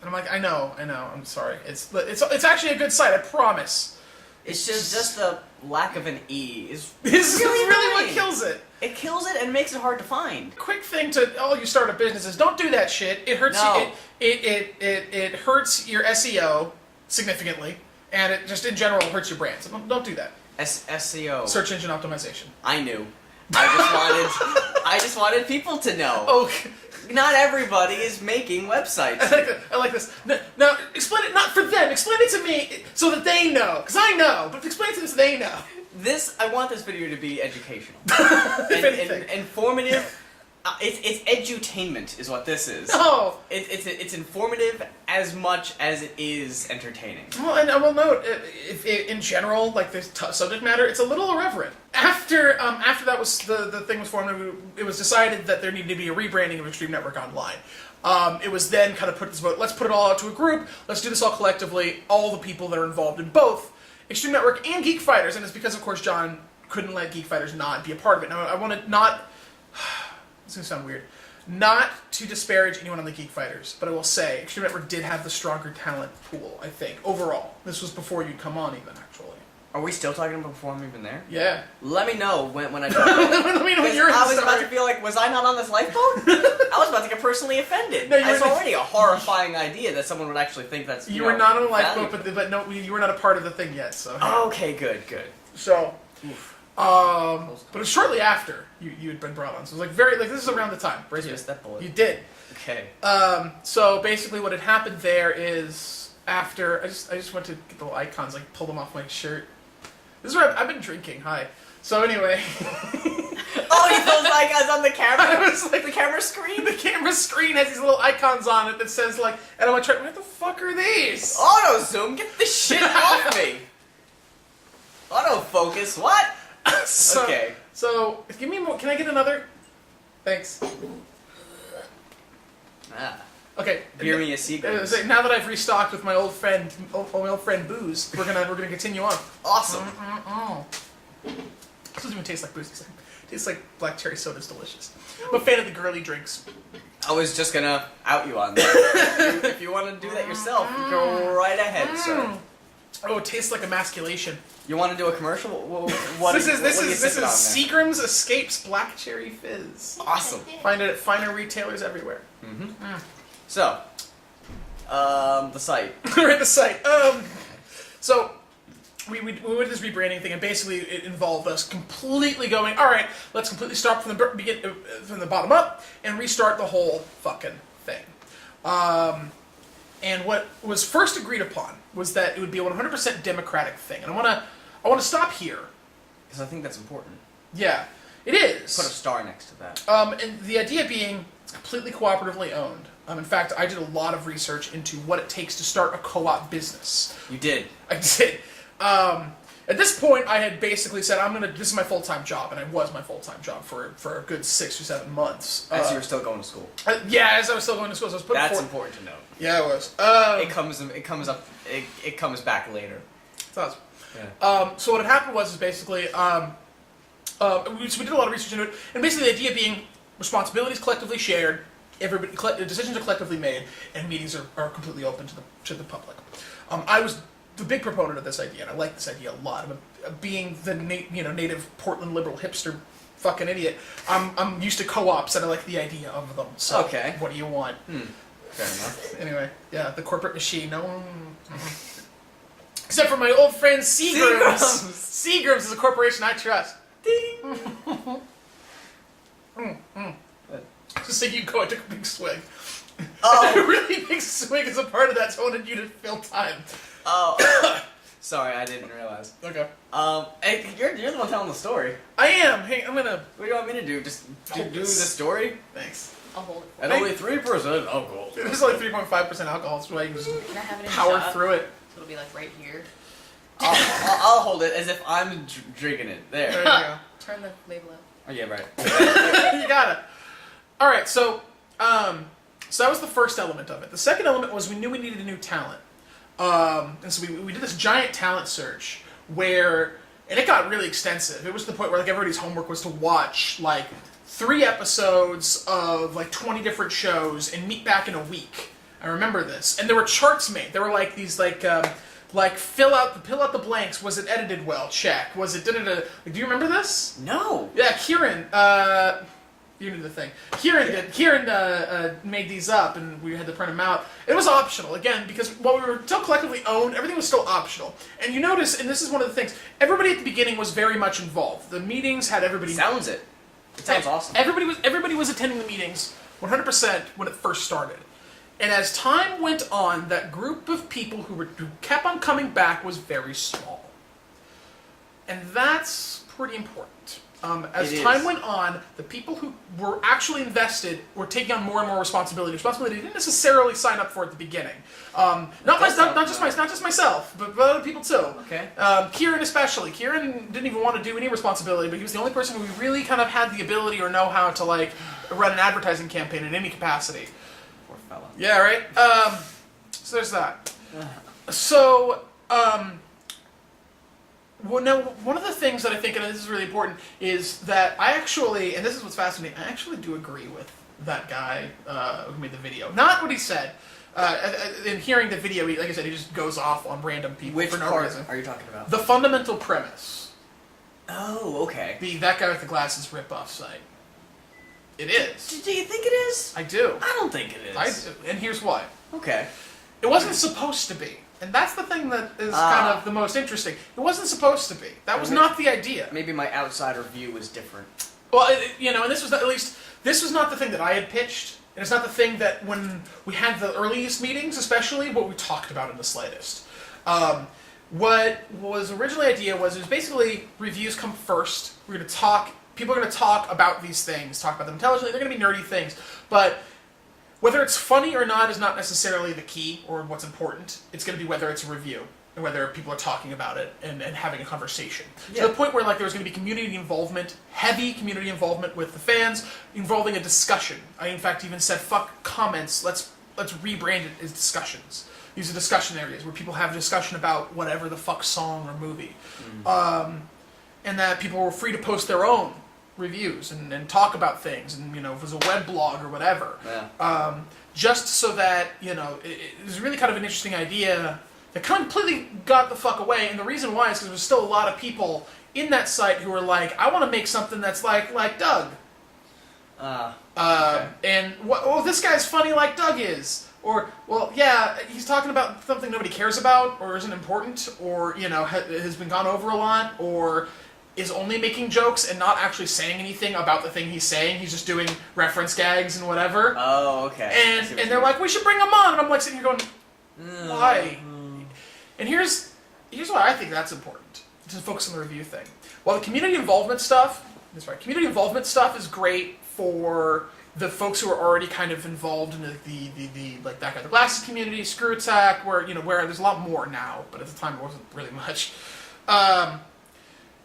And I'm like, I know, I'm sorry. It's actually a good site, I promise. It's just the lack of an E is This is really annoying. what kills it. It kills it and makes it hard to find. Quick thing to all you startup businesses: don't do that shit. It hurts No. it hurts your SEO significantly, and it just in general hurts your brand. So don't do that. SEO. Search engine optimization. I knew. I just wanted people to know. Okay. Not everybody is making websites. I like this. Now, explain it not for them. Explain it to me so that they know. Because I know, but explain it to them so they know. I want this video to be educational. If anything. and informative. It's edutainment is what this is. No. It's informative as much as it is entertaining. Well, and I will note, if in general, like the subject matter, it's a little irreverent. After that was the thing was formed, it was decided that there needed to be a rebranding of Extreme Network Online. It was then kind of put this vote. Let's put it all out to a group. Let's do this all collectively. All the people that are involved in both Extreme Network and Geek Fighters, and it's because of course John couldn't let Geek Fighters not be a part of it. Now I want to not. It's going to sound weird. Not to disparage anyone on the Geek Fighters, but I will say, Extreme Network did have the stronger talent pool, I think, overall. This was before you'd come on, even, actually. Are we still talking about before I'm even there? Yeah. Let me know when I talk. Let me know when you're in I was the about story. to feel like, was I not on this lifeboat? I was about to get personally offended. No, you It's were- already a horrifying idea that someone would actually think that's You were not on a valuable. lifeboat, but no, you were not a part of the thing yet, so... Okay, good. So... Oof. but it was shortly after you had been brought on, so it was this is around the time. I missed that bullet. You did. Okay. So basically what had happened there is after I just went to get the little icons, like pull them off my shirt. This is where I've been drinking. Hi. So anyway. Oh, you those icons on the camera? I was like The camera screen? the camera screen has these little icons on it that says like, and I'm like, what the fuck are these? Auto zoom, get this shit off me. Autofocus, what? So, Okay. So give me more. Can I get another? Thanks. Ah. Okay. Beer me a secret. Now that I've restocked with my old friend Booze, we're gonna continue on. Awesome. It doesn't even taste like booze. It tastes like black cherry soda. It's delicious. I'm a fan of the girly drinks. I was just gonna out you on that. If you want to do that yourself, go right ahead, sir. Oh, it tastes like emasculation. You want to do a commercial? What This is what are you sipping on there? Seagram's Escapes Black Cherry Fizz. Awesome. Find it at finer retailers everywhere. So, the site. We're at the site. So we went to this rebranding thing, and basically it involved us completely going, all right, let's completely start from the bottom up and restart the whole fucking thing. And what was first agreed upon was that it would be a 100% democratic thing, and I want to stop here. Because I think that's important. Yeah, it is. Put a star next to that. And the idea being it's completely cooperatively owned. In fact, I did a lot of research into what it takes to start a co-op business. You did. I did. At this point, I had basically said, this is my full-time job, and it was my full-time job for a good 6 or 7 months. As you were still going to school. Yeah, as I was still going to school, so I was putting That's forth. important to know. Yeah, it was. It comes back later. Thoughts. Yeah. So what had happened was basically, we did a lot of research into it, and basically the idea being responsibilities collectively shared, decisions are collectively made, and meetings are completely open to the public. I was the big proponent of this idea, and I like this idea a lot. Being the native Portland liberal hipster fucking idiot, I'm used to co-ops, and I like the idea of them. So Okay. What do you want? Fair enough. Anyway, yeah, the corporate machine. No. Except for my old friend Seagram's. Seagram's is a corporation I trust. Ding! Just so you go, I took a big swig. Oh. A really big swig is a part of that, so I wanted you to fill time. Oh. Sorry, I didn't realize. Okay. Hey, you're the one telling the story. I am. Hey, I'm gonna... What do you want me to do? Just do the This. story? Thanks. I'll hold it for At you. only 3% alcohol. There's like 3.5% alcohol, so I can just Can I have it in a power shot? through it. So it'll be like right here. I'll hold it as if I'm drinking it. There There. you go. Turn the label up. Oh, yeah, right. You got it. All right, so that was the first element of it. The second element was we knew we needed a new talent, and so we did this giant talent search and it got really extensive. It was to the point where like everybody's homework was to watch like 3 episodes of like 20 different shows and meet back in a week I remember this. And there were charts made. There were like these like fill out the blanks. Was it edited well? Check. Was it da-da-da? Like, do you remember this? No. Yeah, Kieran. You knew the thing. Kieran made these up, and we had to print them out. It was optional again because while we were still collectively owned, everything was still optional. And you notice, and this is one of the things, everybody at the beginning was very much involved. The meetings had everybody. It sounds awesome. Everybody was attending the meetings 100% when it first started. And as time went on, that group of people who kept on coming back was very small. And that's pretty important. As time went on, the people who were actually invested were taking on more and more responsibility. Responsibility they didn't necessarily sign up for at the beginning. Not just myself, but other people too. Okay. Kieran especially. Kieran didn't even want to do any responsibility, but he was the only person who really kind of had the ability or know-how to like run an advertising campaign in any capacity. Poor fella. Yeah, right? So there's that. So, well, now, one of the things that I think, and this is really important, is that I actually, and this is what's fascinating, I actually do agree with that guy who made the video. Not what he said. In hearing the video, like I said, he just goes off on random people Which for no part reason. are you talking about? The fundamental premise. Oh, okay. That guy with the glasses rip-off site. It is. Do you think it is? I do. I don't think it is. I do. And here's why. Okay. It wasn't supposed to be. And that's the thing that is kind of the most interesting. It wasn't supposed to be. That was not the idea. Maybe my outsider view was different. Well, and this was at least, this was not the thing that I had pitched. And it's not the thing that when we had the earliest meetings, especially, what we talked about in the slightest. What was originally the idea was basically reviews come first. We're going to talk, people are going to talk about these things, talk about them intelligently. They're going to be nerdy things. But whether it's funny or not is not necessarily the key or what's important. It's going to be whether it's a review and whether people are talking about it and having a conversation. Yeah. To the point where like there was going to be community involvement, heavy community involvement with the fans, involving a discussion. I in fact even said, fuck comments, let's rebrand it as discussions. These are discussion areas where people have a discussion about whatever the fuck song or movie. And that people were free to post their own reviews and talk about things, and if it was a web blog or whatever. Yeah. Just so that, it was really kind of an interesting idea that completely got the fuck away, and the reason why is because there's still a lot of people in that site who are like, I want to make something that's like Doug. Okay. And, this guy's funny like Doug is. Or, well, yeah, he's talking about something nobody cares about, or isn't important, or, has been gone over a lot, or is only making jokes and not actually saying anything about the thing he's saying. He's just doing reference gags and whatever. Oh, okay. And they're like, we should bring him on. And I'm like sitting here going, why? And here's why I think that's important, to focus on the review thing. While the community involvement stuff is great for the folks who are already kind of involved in the like that guy, the glasses community, Screw Attack, where there's a lot more now, but at the time it wasn't really much.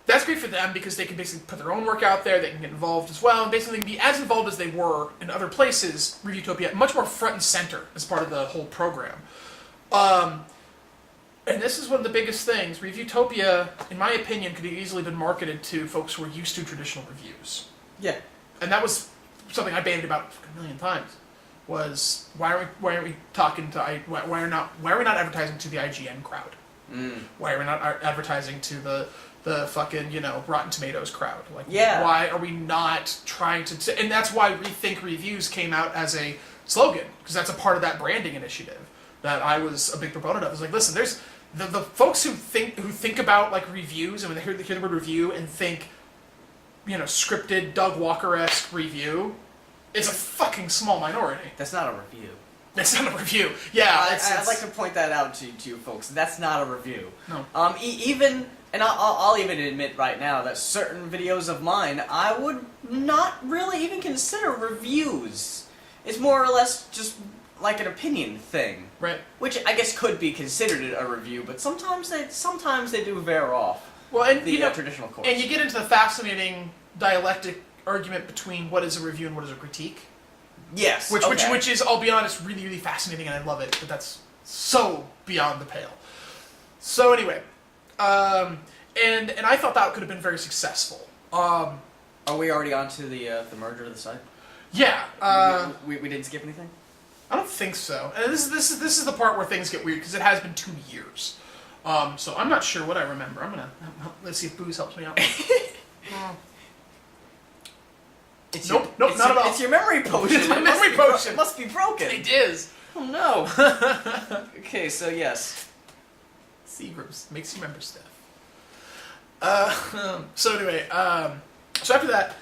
That's great for them because they can basically put their own work out there, they can get involved as well, and basically be as involved as they were in other places, Reviewtopia, much more front and center as part of the whole program. And this is one of the biggest things. Reviewtopia, in my opinion, could have easily been marketed to folks who are used to traditional reviews. Yeah. And that was something I bandied about a million times. Was why aren't we talking to why are we not advertising to the IGN crowd? Why are we not advertising to the fucking Rotten Tomatoes crowd? Like, why are we not trying to? And that's why Rethink Reviews came out as a slogan, because that's a part of that branding initiative that I was a big proponent of. It's like, listen, there's the folks who think about like reviews, and when they hear the word review and think, scripted Doug Walker-esque review, it's a fucking small minority. That's not a review. That's not a review. Yeah, I'd like to point that out to you folks. That's not a review. No. And I'll even admit right now that certain videos of mine I would not really even consider reviews. It's more or less just like an opinion thing, right? Which I guess could be considered a review, but sometimes they do veer off. Well, and the traditional course. And you get into the fascinating dialectic argument between what is a review and what is a critique. Yes. Which is, I'll be honest, really, really fascinating, and I love it, but that's so beyond the pale. So anyway, and I thought that could have been very successful. Are we already on to the merger of the site? Yeah. We didn't skip anything? I don't think so. And this is the part where things get weird because it has been 2 years. So I'm not sure what I remember. Let's see if booze helps me out. Nope, not at all. It's your memory potion. It's my memory potion. It must be broken. It is. Oh no. Okay, so yes. Seagrams makes you remember stuff. So anyway, so after that,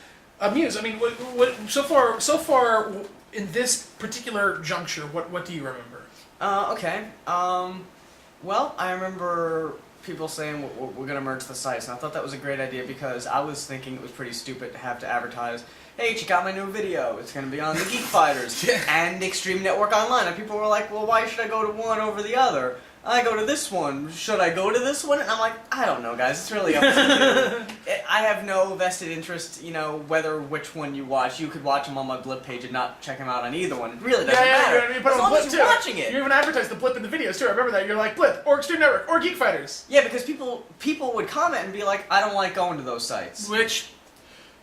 Muse. I mean, what so far in this particular juncture, what do you remember? Okay. Well, I remember people saying we're gonna merge the sites, and I thought that was a great idea because I was thinking it was pretty stupid to have to advertise, hey, check out my new video. It's gonna be on the Geek Fighters and Extreme Network Online, and people were like, well, why should I go to one over the other? I go to this one. Should I go to this one? And I'm like, I don't know, guys. It's really up to you. I have no vested interest, whether which one you watch. You could watch them on my Blip page and not check them out on either one. It really doesn't matter. Yeah, you put as on long Blip as you're too. watching it. You even advertise the Blip in the videos too. I remember that. You're like Blip or Extreme Network or Geek Fighters. Yeah, because people would comment and be like, I don't like going to those sites. Which,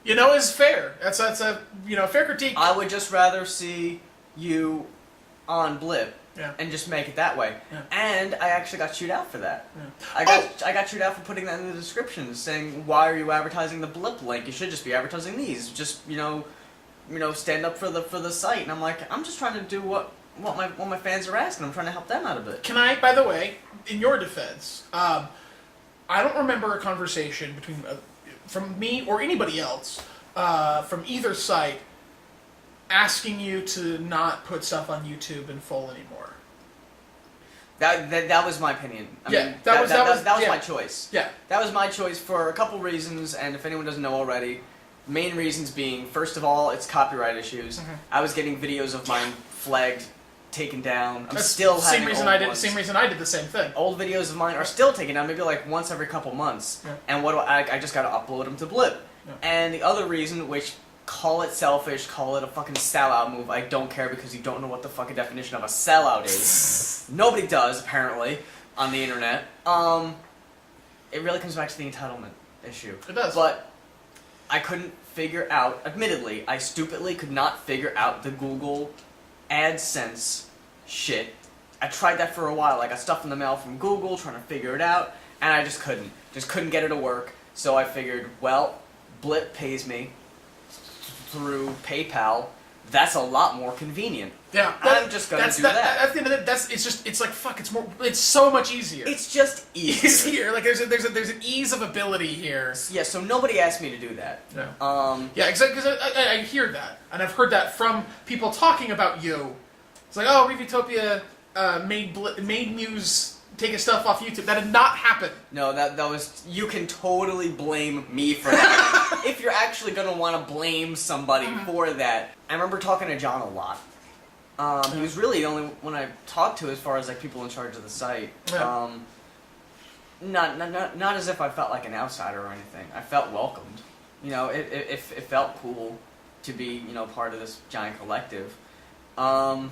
is fair. That's a fair critique. I would just rather see you on Blip. Yeah. And just make it that way. Yeah. And I actually got chewed out for that. Yeah. I got chewed out for putting that in the description, saying, why are you advertising the Blip link? You should just be advertising these. Just, stand up for the site. And I'm like, I'm just trying to do what my fans are asking. I'm trying to help them out a bit. Can I, by the way, in your defense, I don't remember a conversation between from me or anybody else from either site asking you to not put stuff on YouTube in full anymore. That was my opinion. I mean, that was my choice. Yeah. That was my choice for a couple reasons, and if anyone doesn't know already, main reasons being, first of all, it's copyright issues. Mm-hmm. I was getting videos of mine flagged, taken down. That's still having same reason I did the same thing. Old videos of mine are still taken down, maybe like once every couple months. Yeah. And I just gotta upload them to Blip. Yeah. And the other reason, which, call it selfish, call it a fucking sellout move, I don't care because you don't know what the fucking definition of a sellout is. Nobody does, apparently, on the internet. It really comes back to the entitlement issue. It does. But I couldn't figure out, admittedly, I stupidly could not figure out the Google AdSense shit. I tried that for a while. I got stuff in the mail from Google trying to figure it out, and I just couldn't. Just couldn't get it to work. So I figured, well, Blip pays me through PayPal. That's a lot more convenient. Yeah, I'm just gonna do that. At the end of it, it's like fuck. It's so much easier. It's just easier. Like there's an ease of ability here. Yeah, so nobody asked me to do that. Yeah. Yeah, exactly. Because I hear that, and I've heard that from people talking about you. It's like, oh, Reviewtopia made Muse take his stuff off YouTube. That did not happen. No, that was... You can totally blame me for that. If you're actually going to want to blame somebody for that. I remember talking to John a lot. He was really the only one I talked to as far as like people in charge of the site. Yeah. Not as if I felt like an outsider or anything. I felt welcomed. It felt cool to be, part of this giant collective. I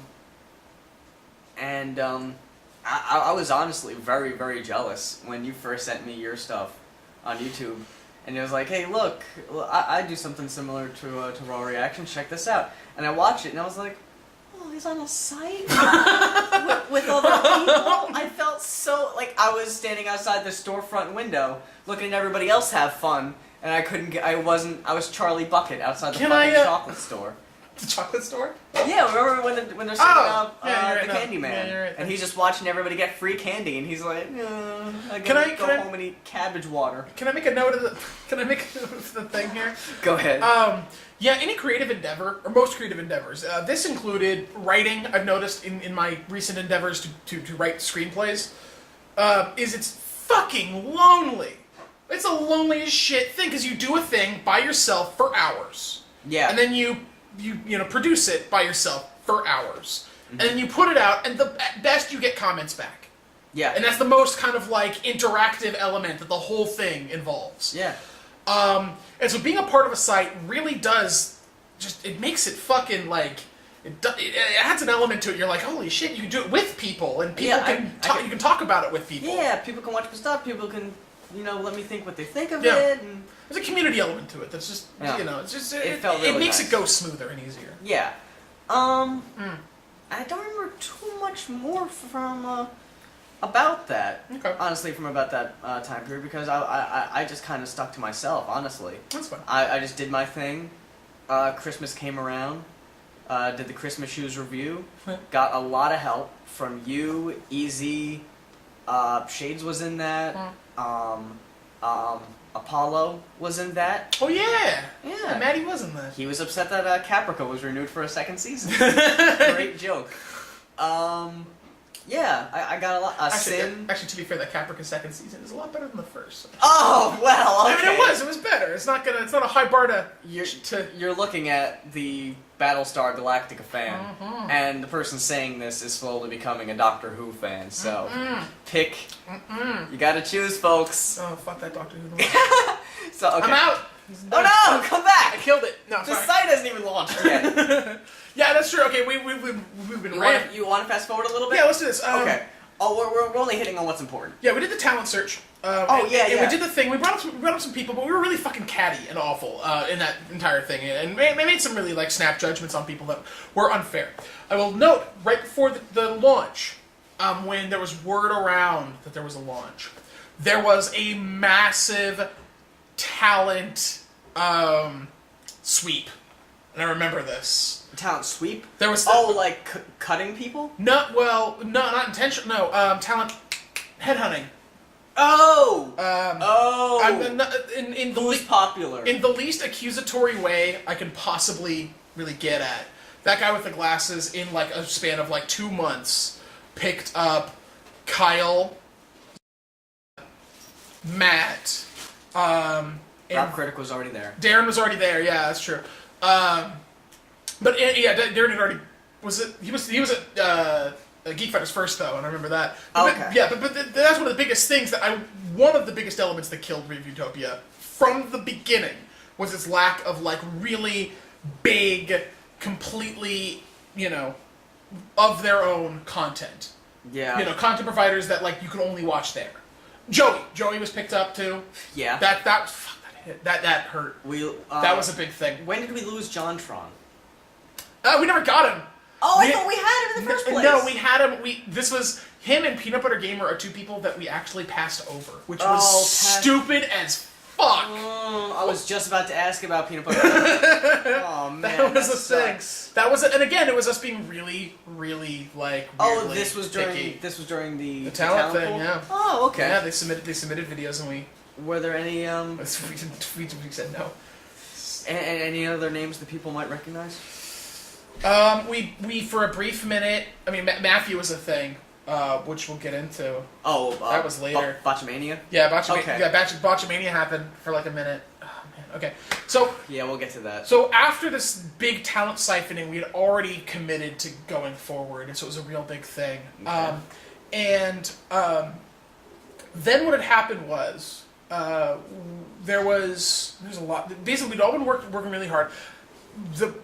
was honestly very, very jealous when you first sent me your stuff on YouTube. And it was like, hey, look, I do something similar to Raw Reactions, check this out. And I watched it and I was like, oh, he's on a site with other people? I felt so, like I was standing outside the storefront window looking at everybody else have fun. And I was Charlie Bucket outside the fucking chocolate store. The chocolate store? Yeah, remember when they're setting up the right, Candyman, yeah, right. and he's just watching everybody get free candy, and he's like, I Can I- go home and eat cabbage water. Can I make a note of the thing here? Go ahead. Yeah, any creative endeavor, or most creative endeavors. This included writing, I've noticed in my recent endeavors to write screenplays, it's fucking lonely. It's a lonely as shit thing, because you do a thing by yourself for hours. Yeah. And then you produce it by yourself for hours. Mm-hmm. And then you put it out, and at best you get comments back. Yeah. And that's the most kind of like interactive element that the whole thing involves. Yeah. And so being a part of a site really does it makes it fucking like it adds an element to it. You're like, holy shit, you can do it with people, and people you can talk about it with people. Yeah, people can watch my stuff. People can let me think what they think of Yeah. it. And there's a community element to it. That's just Yeah. it's just It felt really it makes nice. it go smoother and easier. Yeah. I don't remember too much more from about that. Okay. Honestly, from about that time period, because I just kind of stuck to myself. Honestly, That's fine. I just did my thing. Christmas came around. Did the Christmas shoes review. Got a lot of help from you, Easy. Shades was in that. Apollo was in that. Oh yeah. Yeah. Maddie was in that. He was upset that Caprica was renewed for a second season. Great joke. Yeah, I got a lot. Sin. Actually, to be fair, that Caprica second season is a lot better than the first. So. Oh well. Okay. I mean, it was better. It's not a high bar to. You're looking at the Battlestar Galactica fan, and the person saying this is slowly becoming a Doctor Who fan. So pick. You gotta choose, folks. Oh fuck that Doctor Who. So okay. I'm out. Oh no! Come back! I killed it. No, The sorry. site hasn't even launched yet. Yeah, that's true. Okay, we've been You want to fast forward a little bit? Yeah, let's do this. Okay. Oh, we're only hitting on what's important. Yeah, we did the talent search. And we did the thing. We brought up some people, but we were really fucking catty and awful in that entire thing, and we made some really like snap judgments on people that were unfair. I will note right before the launch, when there was word around that there was a launch, there was a massive talent sweep, and I remember this. Talent sweep? There was like cutting people? not intentional. No, talent headhunting. Oh! In Who's popular? In the least accusatory way I can possibly really get at. That guy with the glasses, in like a span of like 2 months, picked up Kyle, Matt, Rob Critic was already there. Darren was already there. Yeah, that's true. But yeah, Darren had already He was at Geek Fighters first though, and I remember that. Okay. But that's one of the biggest things one of the biggest elements that killed Reviewtopia from the beginning was its lack of like really big, completely, of their own content. Yeah. Content providers that like you could only watch there. Joey was picked up too. Yeah. That hurt. That was a big thing. When did we lose JonTron? We never got him. Oh, I thought we had him in the first place. No, we had him. This was him and Peanut Butter Gamer are two people that we actually passed over, which was stupid as fuck. I was just about to ask about Peanut Butter. Oh man, that was a thing. That was, and again, it was us being really, really like. Oh, this was picky. during the talent thing. pool? Yeah. Oh, okay. Yeah, they submitted videos, and we. Were there any We said no. and any other names that people might recognize? We for a brief minute. I mean, Matthew was a thing, which we'll get into. Oh, that was later. Botchamania? Yeah, Botchamania happened for like a minute. Oh man. Okay. So yeah, we'll get to that. So after this big talent siphoning, we had already committed to going forward, and so it was a real big thing. Okay. Then what had happened was there's a lot. Basically, we'd all been working really hard.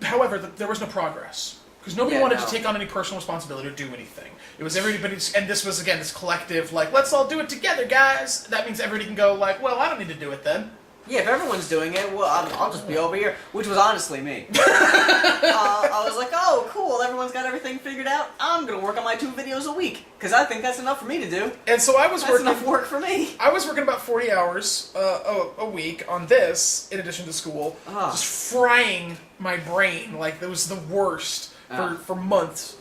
However, there was no progress because nobody wanted to take on any personal responsibility or do anything. It was everybody's, and this was again this collective like, let's all do it together, guys. That means everybody can go like, well, I don't need to do it then. Yeah, if everyone's doing it, well, I'll just be over here, which was honestly me. I was like, oh, cool, everyone's got everything figured out. I'm gonna work on my 2 videos a week because I think that's enough for me to do. And so that's enough work for me. I was working about 40 hours a week on this, in addition to school, just frying my brain like it was the worst for months.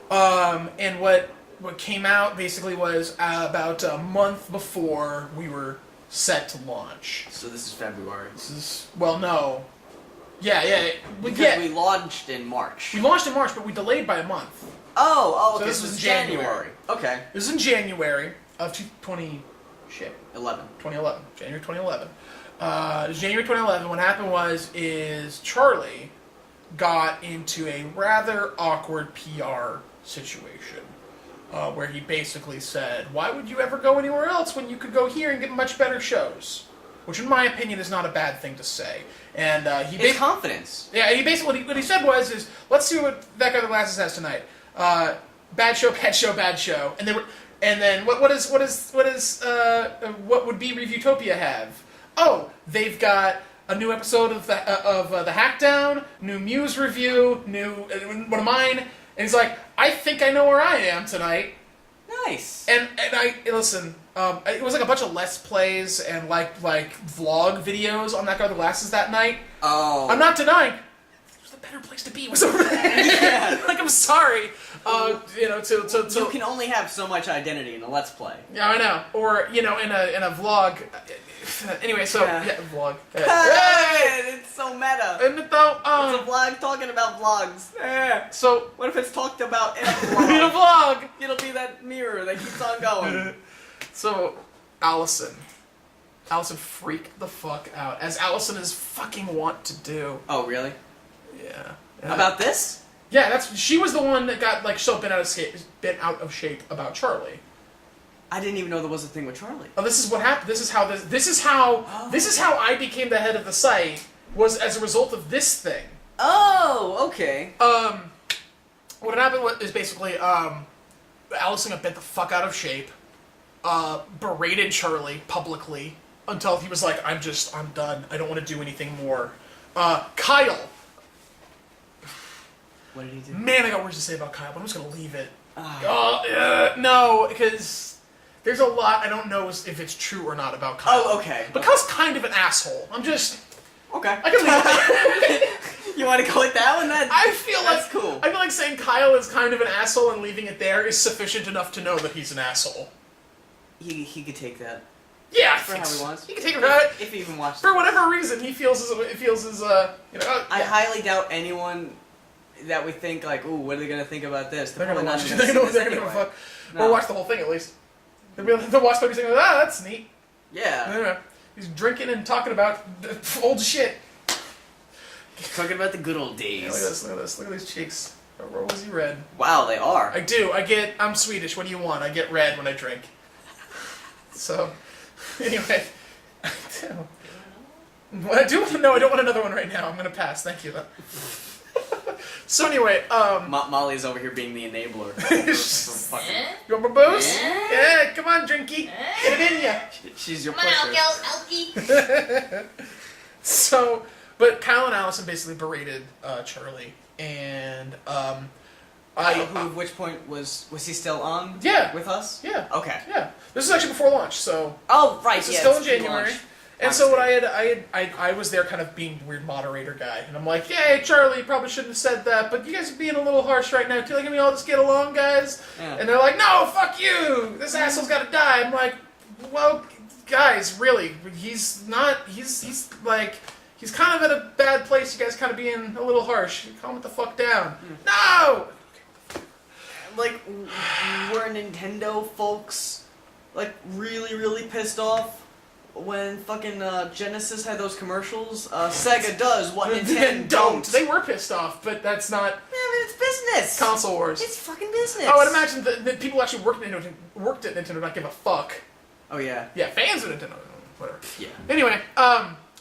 And what came out basically was about a month before we were set to launch. So this is February. No. Yeah. We launched in March. We launched in March, but we delayed by a month. Oh, okay. So this was January. Okay. This was in January of 2011. January 2011. January 2011. What happened is Charlie got into a rather awkward PR situation. Where he basically said, why would you ever go anywhere else when you could go here and get much better shows? Which, in my opinion, is not a bad thing to say. And it's confidence. Yeah, he basically what he said was, let's see what that guy with the glasses has tonight. Bad show, bad show, bad show. And then what would be Reviewtopia have? Oh, they've got a new episode of the Hackdown, new Muse review, new one of mine. And he's like, I think I know where I am tonight. Nice. And I listen. It was like a bunch of Let's Plays and like vlog videos on that guy with the glasses that night. Oh. I'm not denying. It was a better place to be. Was over there. Yeah. Like I'm sorry. You know, to You can only have so much identity in a Let's Play. Yeah, I know. Or in a vlog. Anyway, so vlog. Hey, it's so meta. And though, It's a vlog talking about vlogs. So What if it's talked about in a in vlog? a vlog. It'll be that mirror that keeps on going. So Allison freaked the fuck out, as Allison is fucking want to do. Oh, really? Yeah. About this? Yeah, she was the one that got like so bent out of shape about Charlie. I didn't even know there was a thing with Charlie. Oh, this is what happened. This is how I became the head of the site, was as a result of this thing. Oh, okay. What had happened is basically Allison got bent the fuck out of shape, berated Charlie publicly until he was like, I'm done. I don't want to do anything more. Kyle. What did he do? Man, I got words to say about Kyle, but I'm just gonna leave it. No, because there's a lot I don't know if it's true or not about Kyle. Oh, okay. But Kyle's kind of an asshole. Okay. I can leave it. You want to go with that one? I feel that's cool. I feel like saying Kyle is kind of an asshole and leaving it there is sufficient enough to know that he's an asshole. He could take that. Yeah, I For think how he so. wants. He can take it right. If he even watched For it. whatever reason, he feels as I highly doubt anyone that we think like, ooh, what are they gonna think about this? They're gonna watch it. see They're gonna this give a anyway. fuck. No. Or watch the whole thing at least. They'll watch 30 seconds. That's neat. Yeah. He's drinking and talking about old shit. Talking about the good old Yeah, days. look at this. Look at this. Look at these cheeks. Rosy red. Wow, they are. I do. I'm Swedish. What do you want? I get red when I drink. So, anyway. What I do? No, I don't want another one right now. I'm gonna pass. Thank you. So anyway, Molly's over here being the enabler. for fucking, you want more booze? Yeah, come on, drinky. Get it in ya. she's your Come on, pusher. Alky. So, but Kyle and Allison basically berated Charlie, and At which point was he still on? Yeah. With us? Yeah. Okay. Yeah. This is actually before launch, so Oh right, this is yeah, still in it's January. launch. And so what I was there kind of being weird moderator guy, and I'm like, hey Charlie, you probably shouldn't have said that, but you guys are being a little harsh right now. Can we all just get along, guys? Yeah. And they're like, no, fuck you! This asshole's gotta die. I'm like, well, guys, really, he's kind of at a bad place. You guys kind of being a little harsh. Calm it the fuck down. No! Like, were Nintendo folks like really pissed off when fucking Genesis had those commercials? Sega does what Nintendo don't. They were pissed off, but that's not Yeah, but it's business. console wars. It's fucking business. Oh, I'd imagine that people actually worked at Nintendo not give a fuck. Oh yeah. Yeah, fans of Nintendo, whatever. Yeah. Anyway,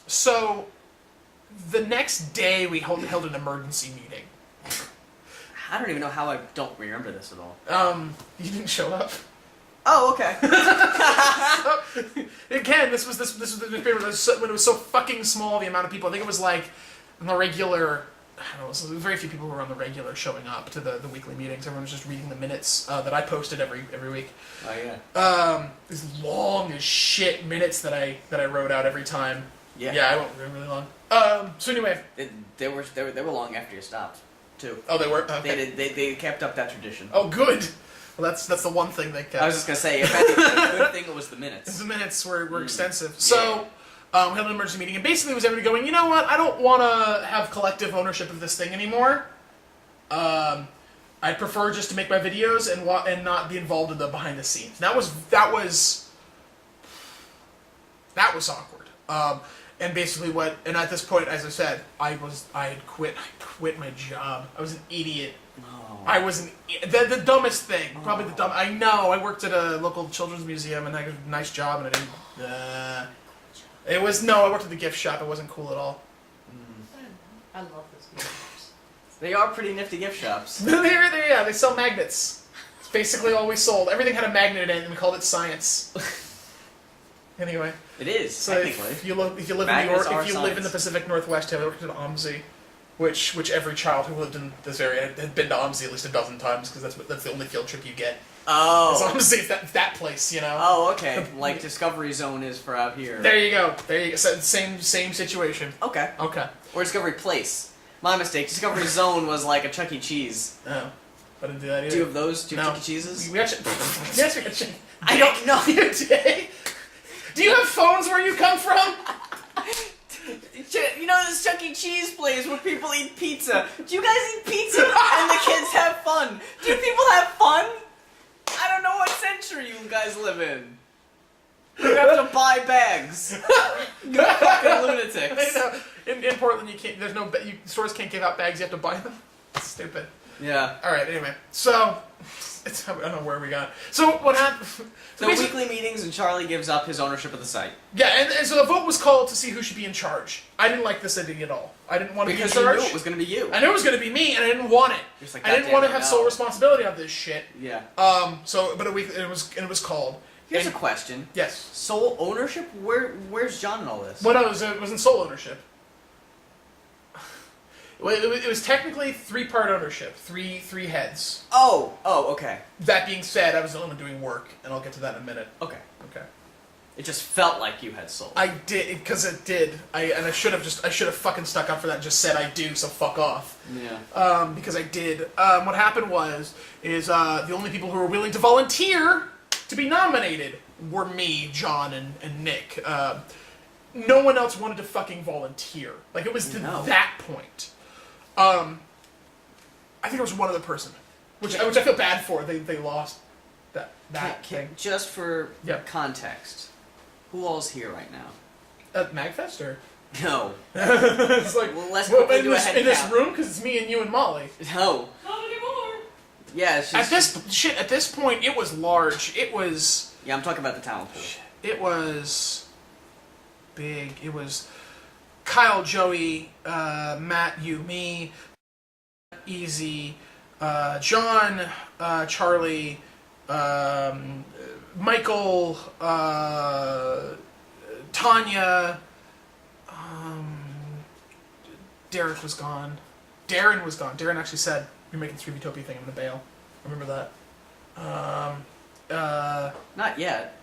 so the next day we held an emergency meeting. I don't even know how I don't remember this at all. You didn't show up. Oh, okay. Again, this was the newspaper when it was so fucking small, the amount of people. I think it was like on the regular. I don't know. So very few people were on the regular showing up to the weekly meetings. Everyone was just reading the minutes that I posted every week. Oh yeah. These long as shit minutes that I wrote out every time. Yeah. Yeah, I went really long. So anyway, They were long after you stopped, too. oh, they were. Okay. They kept up that tradition. Oh, good. Well, that's the one thing they kept. I was just gonna say, if anything, the good thing it was the minutes. The minutes were extensive. So, we had an emergency meeting, and basically it was everybody going, you know what, I don't want to have collective ownership of this thing anymore. I'd prefer just to make my videos and not be involved in the behind the scenes. That was awkward. And basically and at this point, as I said, I had quit my job. I was an idiot. Oh. I was the dumbest thing. Probably the dumb. I know. I worked at a local children's museum and I got a nice job and I didn't. I worked at the gift shop. It wasn't cool at all. I love those games. They are pretty nifty gift shops. They sell magnets. It's basically all we sold. Everything had a magnet in it and we called it science. Anyway. It is, So technically. if you live in New Magnets York, are if you live in the science. Pacific Northwest, you have worked at OMSI. which every child who lived in this area had been to OMSI at least a dozen times, because that's the only field trip you get. Oh. So OMSI is that place, you know? Oh, okay. Like Discovery Zone is for out here. There you go. So, same situation. Okay. Okay. Or Discovery Place. My mistake. Discovery Zone was like a Chuck E. Cheese. Oh. I didn't do that either. Do you have those? Do you have No. Chuck E. Cheeses? We actually... Yes, we actually... I don't know. Do you have phones where you come from? You know this Chuck E. Cheese place where people eat pizza. Do you guys eat pizza and the kids have fun? Do people have fun? I don't know what century you guys live in. You have to buy bags. You fucking lunatics. I know. In Portland, you can't. There's no. Stores can't give out bags. You have to buy them. It's stupid. Yeah. All right. Anyway, so I don't know where we got. So what happened? So weekly meetings, and Charlie gives up his ownership of the site. Yeah, and so the vote was called to see who should be in charge. I didn't like this ending at all. I didn't want to be in Because charge. you knew it was going to be you. I knew it was going to be me, and I didn't want it. Just like, I didn't want to have no. sole responsibility of this shit. Yeah. But it was called. Here's And- a question. Yes. Sole ownership? Where's John in all this? Well, no, it was in sole ownership. Well, it was technically 3-part ownership, three heads. Oh, okay. That being said, I was the only one doing work, and I'll get to that in a minute. Okay. Okay. It just felt like you had soul. I did, because it did. I should have fucking stuck up for that and just said I do, so fuck off. Yeah. Because I did. What happened is the only people who were willing to volunteer to be nominated were me, John, and Nick. No one else wanted to fucking volunteer. Like, it was to that point. I think it was one other person, which I feel bad for. They lost that thing. Just for Yeah. context, who all's here right now? At Magfest, or? No. It's like, Well, let's quickly do a head in this count. room, because it's me and you and Molly. No. Not anymore. Yeah, it's just... At this point, it was large. It was... Yeah, I'm talking about the talent pool. It was big. It was Kyle, Joey, Matt, you, me, Easy, John, Charlie, Michael, Tanya, Derek was gone. Darren was gone. Darren actually said, "You're making this Reviewtopia thing. I'm gonna bail." I remember that. Not yet.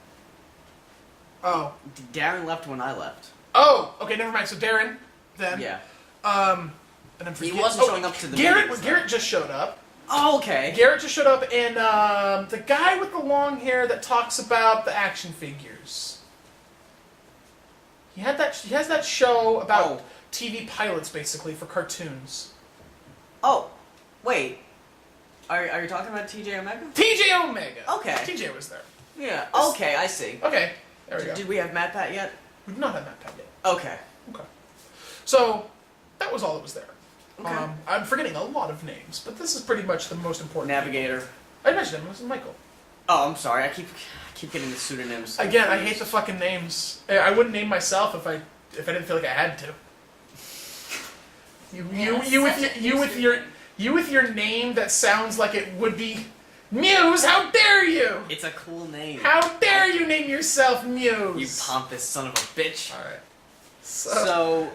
Oh. Darren left when I left. Oh, okay, never mind. So Darren, then. Yeah. And I'm He wasn't showing up to the meetings, though. Garrett just showed up. Oh, okay. Garrett just showed up, and the guy with the long hair that talks about the action figures. He has that show about TV pilots, basically, for cartoons. Oh, wait. Are you talking about TJ Omega? TJ Omega. Okay. TJ was there. Yeah. Okay, I see. Okay, there we go. Did we have Matt Pat yet? We've not had that time yet. Okay. Okay. So, that was all that was there. Okay. I'm forgetting a lot of names, but this is pretty much the most important. Navigator. I mentioned him. It was Michael. Oh, I'm sorry. I keep getting the pseudonyms. Again, I hate the fucking names. I wouldn't name myself if I didn't feel like I had to. You with your name that sounds like it would be Muse. How dare you? It's a cool name. How dare you name yourself Muse? You pompous son of a bitch. All right. So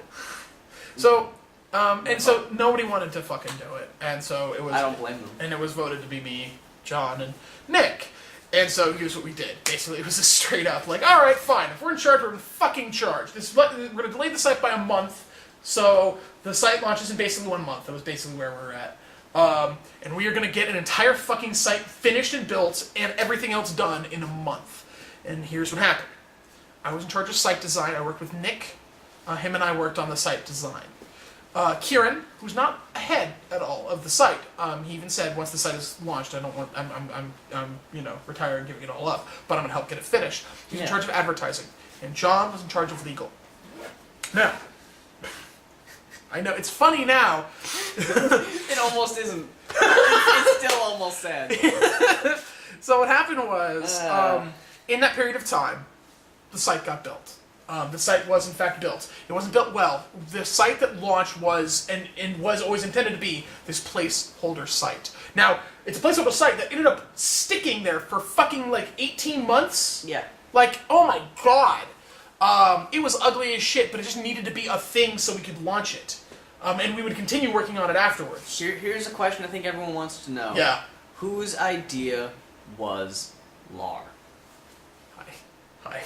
nobody wanted to fucking do it, and so it was. I don't blame them. And it was voted to be me, John, and Nick. And so here's what we did. Basically, it was a straight up like, all right, fine. If we're in charge, we're in fucking charge. We're gonna delay the site by a month, so the site launches in basically 1 month. That was basically where we're at. And we are gonna get an entire fucking site finished and built, and everything else done in a month. And here's what happened. I was in charge of site design. I worked with Nick. Him and I worked on the site design. Kieran, who's not ahead at all of the site, he even said once the site is launched, I'm retiring, giving it all up, but I'm gonna help get it finished. He's in charge of advertising, and John was in charge of legal. Now, I know it's funny now. It almost isn't. It's still almost sad. So what happened was, in that period of time, the site got built. The site was in fact built. It wasn't built well. The site that launched was and was always intended to be this placeholder site. Now, it's a placeholder site that ended up sticking there for fucking like 18 months. Yeah. Like, oh my god. It was ugly as shit, but it just needed to be a thing so we could launch it. And we would continue working on it afterwards. Here's a question I think everyone wants to know. Yeah. Whose idea was Lar? Hi.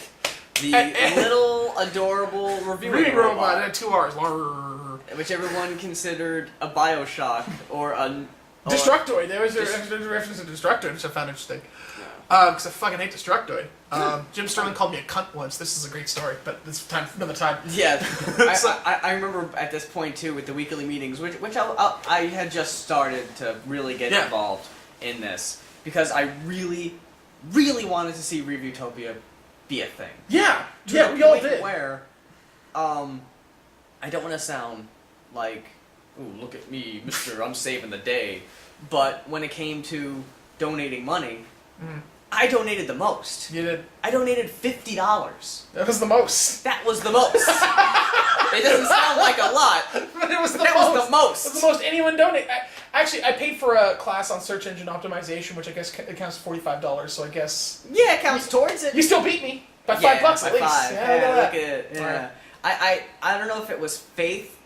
The little adorable reviewing robot at 2 hours. Lar. Which everyone considered a Bioshock or a... Destructoid. There was a reference to Destructoid, which I found interesting. Because I fucking hate Destructoid. Jim Sterling called me a cunt once. This is a great story, but this time another time. Yeah, I remember at this point too with the weekly meetings, which I had just started to really get involved in this because I really, really wanted to see Reviewtopia be a thing. Yeah, we all did. Where, I don't want to sound like, ooh, look at me, Mister, I'm saving the day. But when it came to donating money, I donated the most. You did. I donated $50. That was the most. That was the most. It doesn't sound like a lot, but it was the that most. was the most. It was the most anyone donate. Actually, I paid for a class on search engine optimization, which I guess accounts for $45. So I guess yeah, it counts towards it. You still beat me by $5 by at least. $5. Yeah, look at it. Yeah. Right. I don't know if it was faith,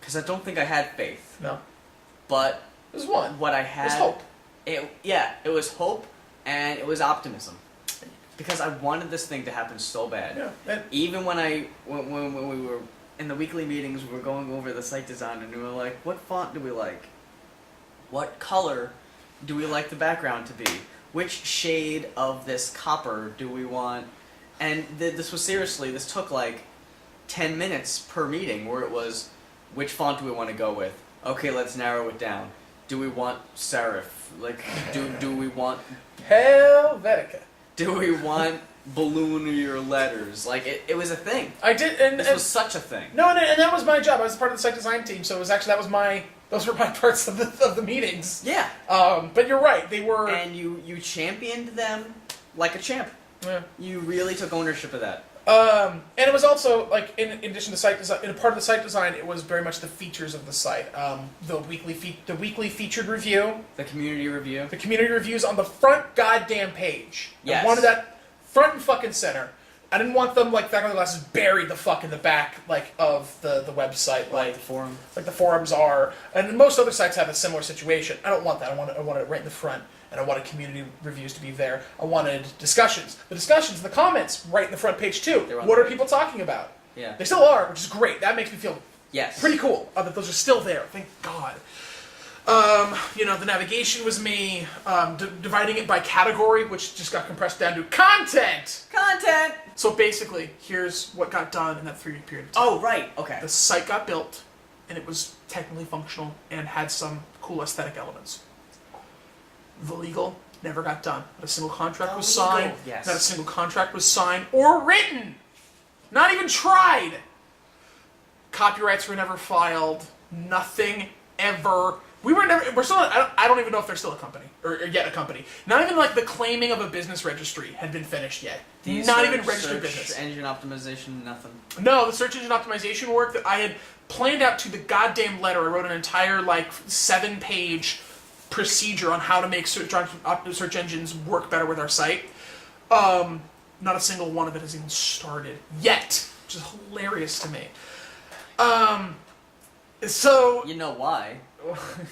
because I don't think I had faith. No. But it was one. What I had. It was hope. It was hope, and it was optimism. Because I wanted this thing to happen so bad. Yeah. Even when we were in the weekly meetings, we were going over the site design, and we were like, what font do we like? What color do we like the background to be? Which shade of this copper do we want? And this was seriously, this took like 10 minutes per meeting, where it was, which font do we want to go with? Okay, let's narrow it down. Do we want serif? Like, do we want... Helvetica. Do we want balloonier letters? Like, it was a thing. I did, and this was such a thing. No, and that was my job. I was part of the site design team, so it was actually those were my parts of the meetings. Yeah. But you're right, they were. And you championed them like a champ. Yeah. You really took ownership of that. And it was also like in addition to site design, in a part of the site design, it was very much the features of the site. The weekly featured review, the community reviews on the front goddamn page. Yes. I wanted that front and fucking center. I didn't want them like faculty glasses buried the fuck in the back like of the website like the forum, like the forums are, and most other sites have a similar situation. I don't want that. I want it right in the front. And I wanted community reviews to be there. I wanted discussions. The comments, right in the front page too. What are people talking about? Yeah. They still are, which is great. That makes me feel pretty cool that those are still there. Thank God. The navigation was me. Dividing it by category, which just got compressed down to content. Content! So basically, here's what got done in that 3-week period of time. Oh, right. Okay. The site got built, and it was technically functional and had some cool aesthetic elements. The legal never got done. Not a single contract was signed. Yes. Not a single contract was signed or written. Not even tried. Copyrights were never filed. Nothing ever. We're still. I don't even know if they're still a company or yet a company. Not even like the claiming of a business registry had been finished yet. Not even registered business. Search engine optimization, nothing. No, the search engine optimization work that I had planned out to the goddamn letter. I wrote an entire 7-page procedure on how to make search engines work better with our site. Not a single one of it has even started yet, which is hilarious to me. So you know why?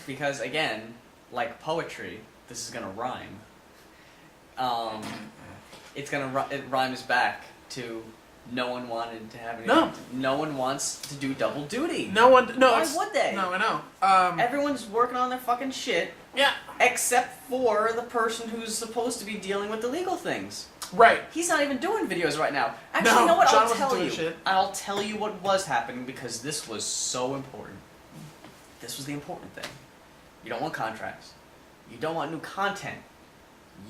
Because again, like poetry, this is gonna rhyme. It rhymes back to no one wanted to have any. No one wants to do double duty. Why would they? No, I know. Everyone's working on their fucking shit. Yeah. Except for the person who's supposed to be dealing with the legal things. Right. He's not even doing videos right now. Actually, you know what? John wasn't doing shit. I'll tell you what was happening because this was so important. This was the important thing. You don't want contracts. You don't want new content.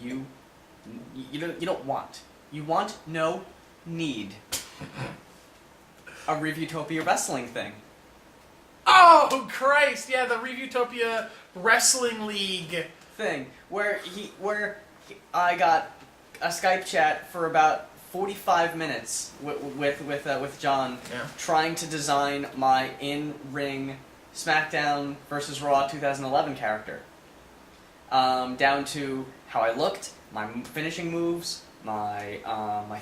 You don't want. You want no need. A Reviewtopia wrestling thing. Oh Christ! Yeah, the Reviewtopia Wrestling League thing where I got a Skype chat for about 45 minutes with John, trying to design my in-ring SmackDown vs. Raw 2011 character, down to how I looked, my finishing moves, my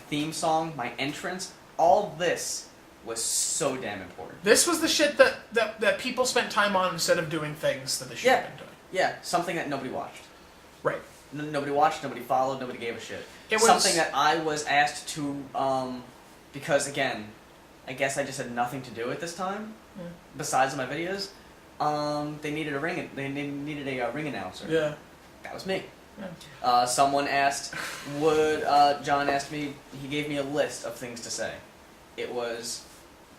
theme song, my entrance. All this was so damn important. This was the shit that people spent time on instead of doing things that they should have been doing. Yeah, something that nobody watched. Right. Nobody watched, nobody followed, nobody gave a shit. It was something that I was asked to, because again, I guess I just had nothing to do at this time, besides my videos. They needed a ring. They needed a ring announcer. Yeah. That was me. Yeah. Someone asked, John asked me, he gave me a list of things to say. It was,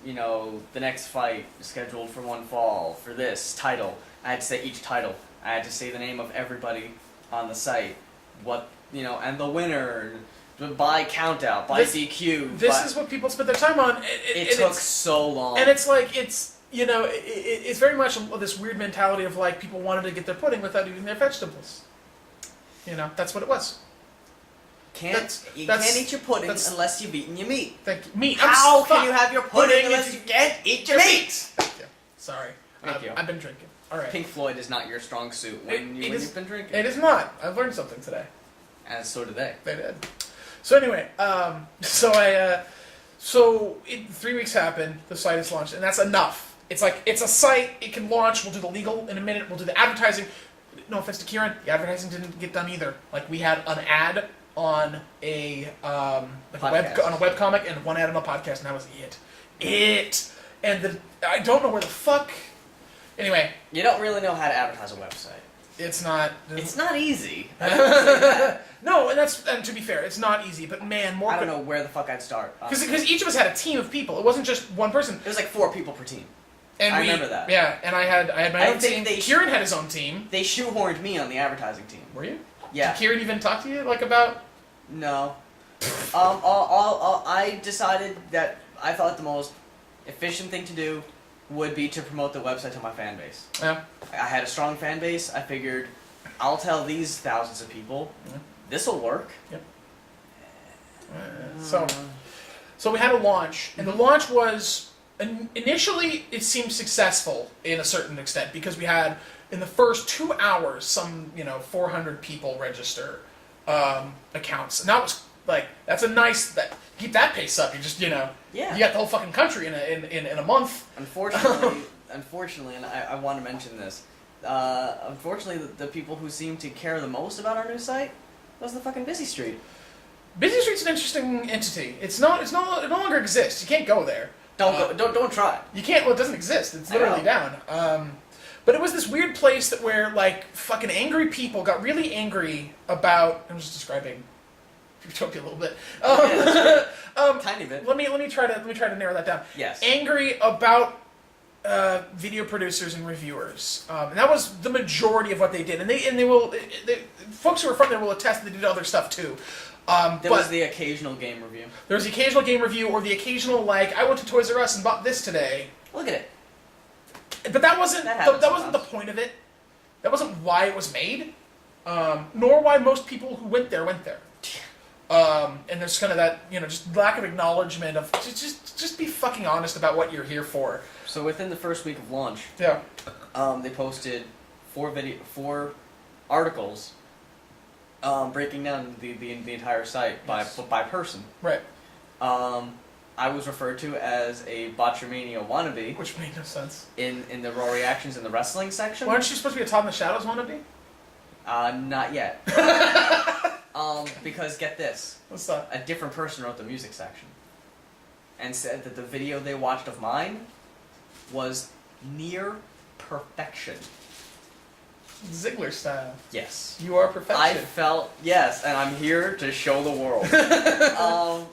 the next fight is scheduled for one fall, for this title. I had to say each title. I had to say the name of everybody on the site. And the winner, by countout, by DQ. This is what people spent their time on. It took so long. And it's like, it's very much this weird mentality of like people wanted to get their pudding without eating their vegetables. That's what it was. You can't eat your pudding unless you've eaten your meat. Thank you. Meat. How can you have your pudding unless you can't eat your meat? Thank you. Sorry. Thank you. I've been drinking. All right. Pink Floyd is not your strong suit when you've been drinking. It is not. I've learned something today. And so did they. They did. So anyway, 3 weeks happened. The site is launched, and that's enough. It's like it's a site. It can launch. We'll do the legal in a minute. We'll do the advertising. No offense to Kieran, the advertising didn't get done either. Like we had an ad on a webcomic and one ad on a podcast, and that was it. And I don't know where the fuck. Anyway, you don't really know how to advertise a website. It's not easy. No, and to be fair, it's not easy. But man, I don't know where the fuck I'd start. Because each of us had a team of people. It wasn't just one person. It was like 4 people per team. And I remember that. Yeah, and I had my own team. Kieran had his own team. They shoehorned me on the advertising team. Were you? Yeah. Did Kieran even talk to you about? No. I decided that I thought the most efficient thing to do would be to promote the website to my fan base. Yeah. I had a strong fan base. I figured I'll tell these thousands of people, this'll work. Yep. So we had a launch, and the launch was initially it seemed successful in a certain extent because we had in the first 2 hours some 400 people register accounts, and that was like that's a nice keep that pace up. You just you got the whole fucking country in a month. Unfortunately, and I want to mention this. Unfortunately, the people who seem to care the most about our new site was the fucking Busy Street. Busy Street's an interesting entity. It no longer exists. You can't go there. Don't try. You can't. Well, it doesn't exist. It's literally down. But it was this weird place where like fucking angry people got really angry about. I'm just describing Reviewtopia a little bit. Tiny bit. Let me try to narrow that down. Yes. Angry about video producers and reviewers, and that was the majority of what they did. And folks who are from there will attest that they did other stuff too. There was the occasional game review. There was the occasional game review, or the occaal I went to Toys R Us and bought this today. Look at it. But that wasn't the point of it. That wasn't why it was made, nor why most people who went there went there. And there's kind of that just lack of acknowledgement of just be fucking honest about what you're here for. So within the first week of launch, they posted 4 articles. Breaking down the entire site by person. Right. I was referred to as a Botchamania wannabe. Which made no sense. In the raw reactions in the wrestling section. Aren't you supposed to be a Todd in the Shadows wannabe? Not yet. Because get this. What's that? A different person wrote the music section. And said that the video they watched of mine was near perfection. Ziggler style. Yes. You are perfection. Yes, and I'm here to show the world. I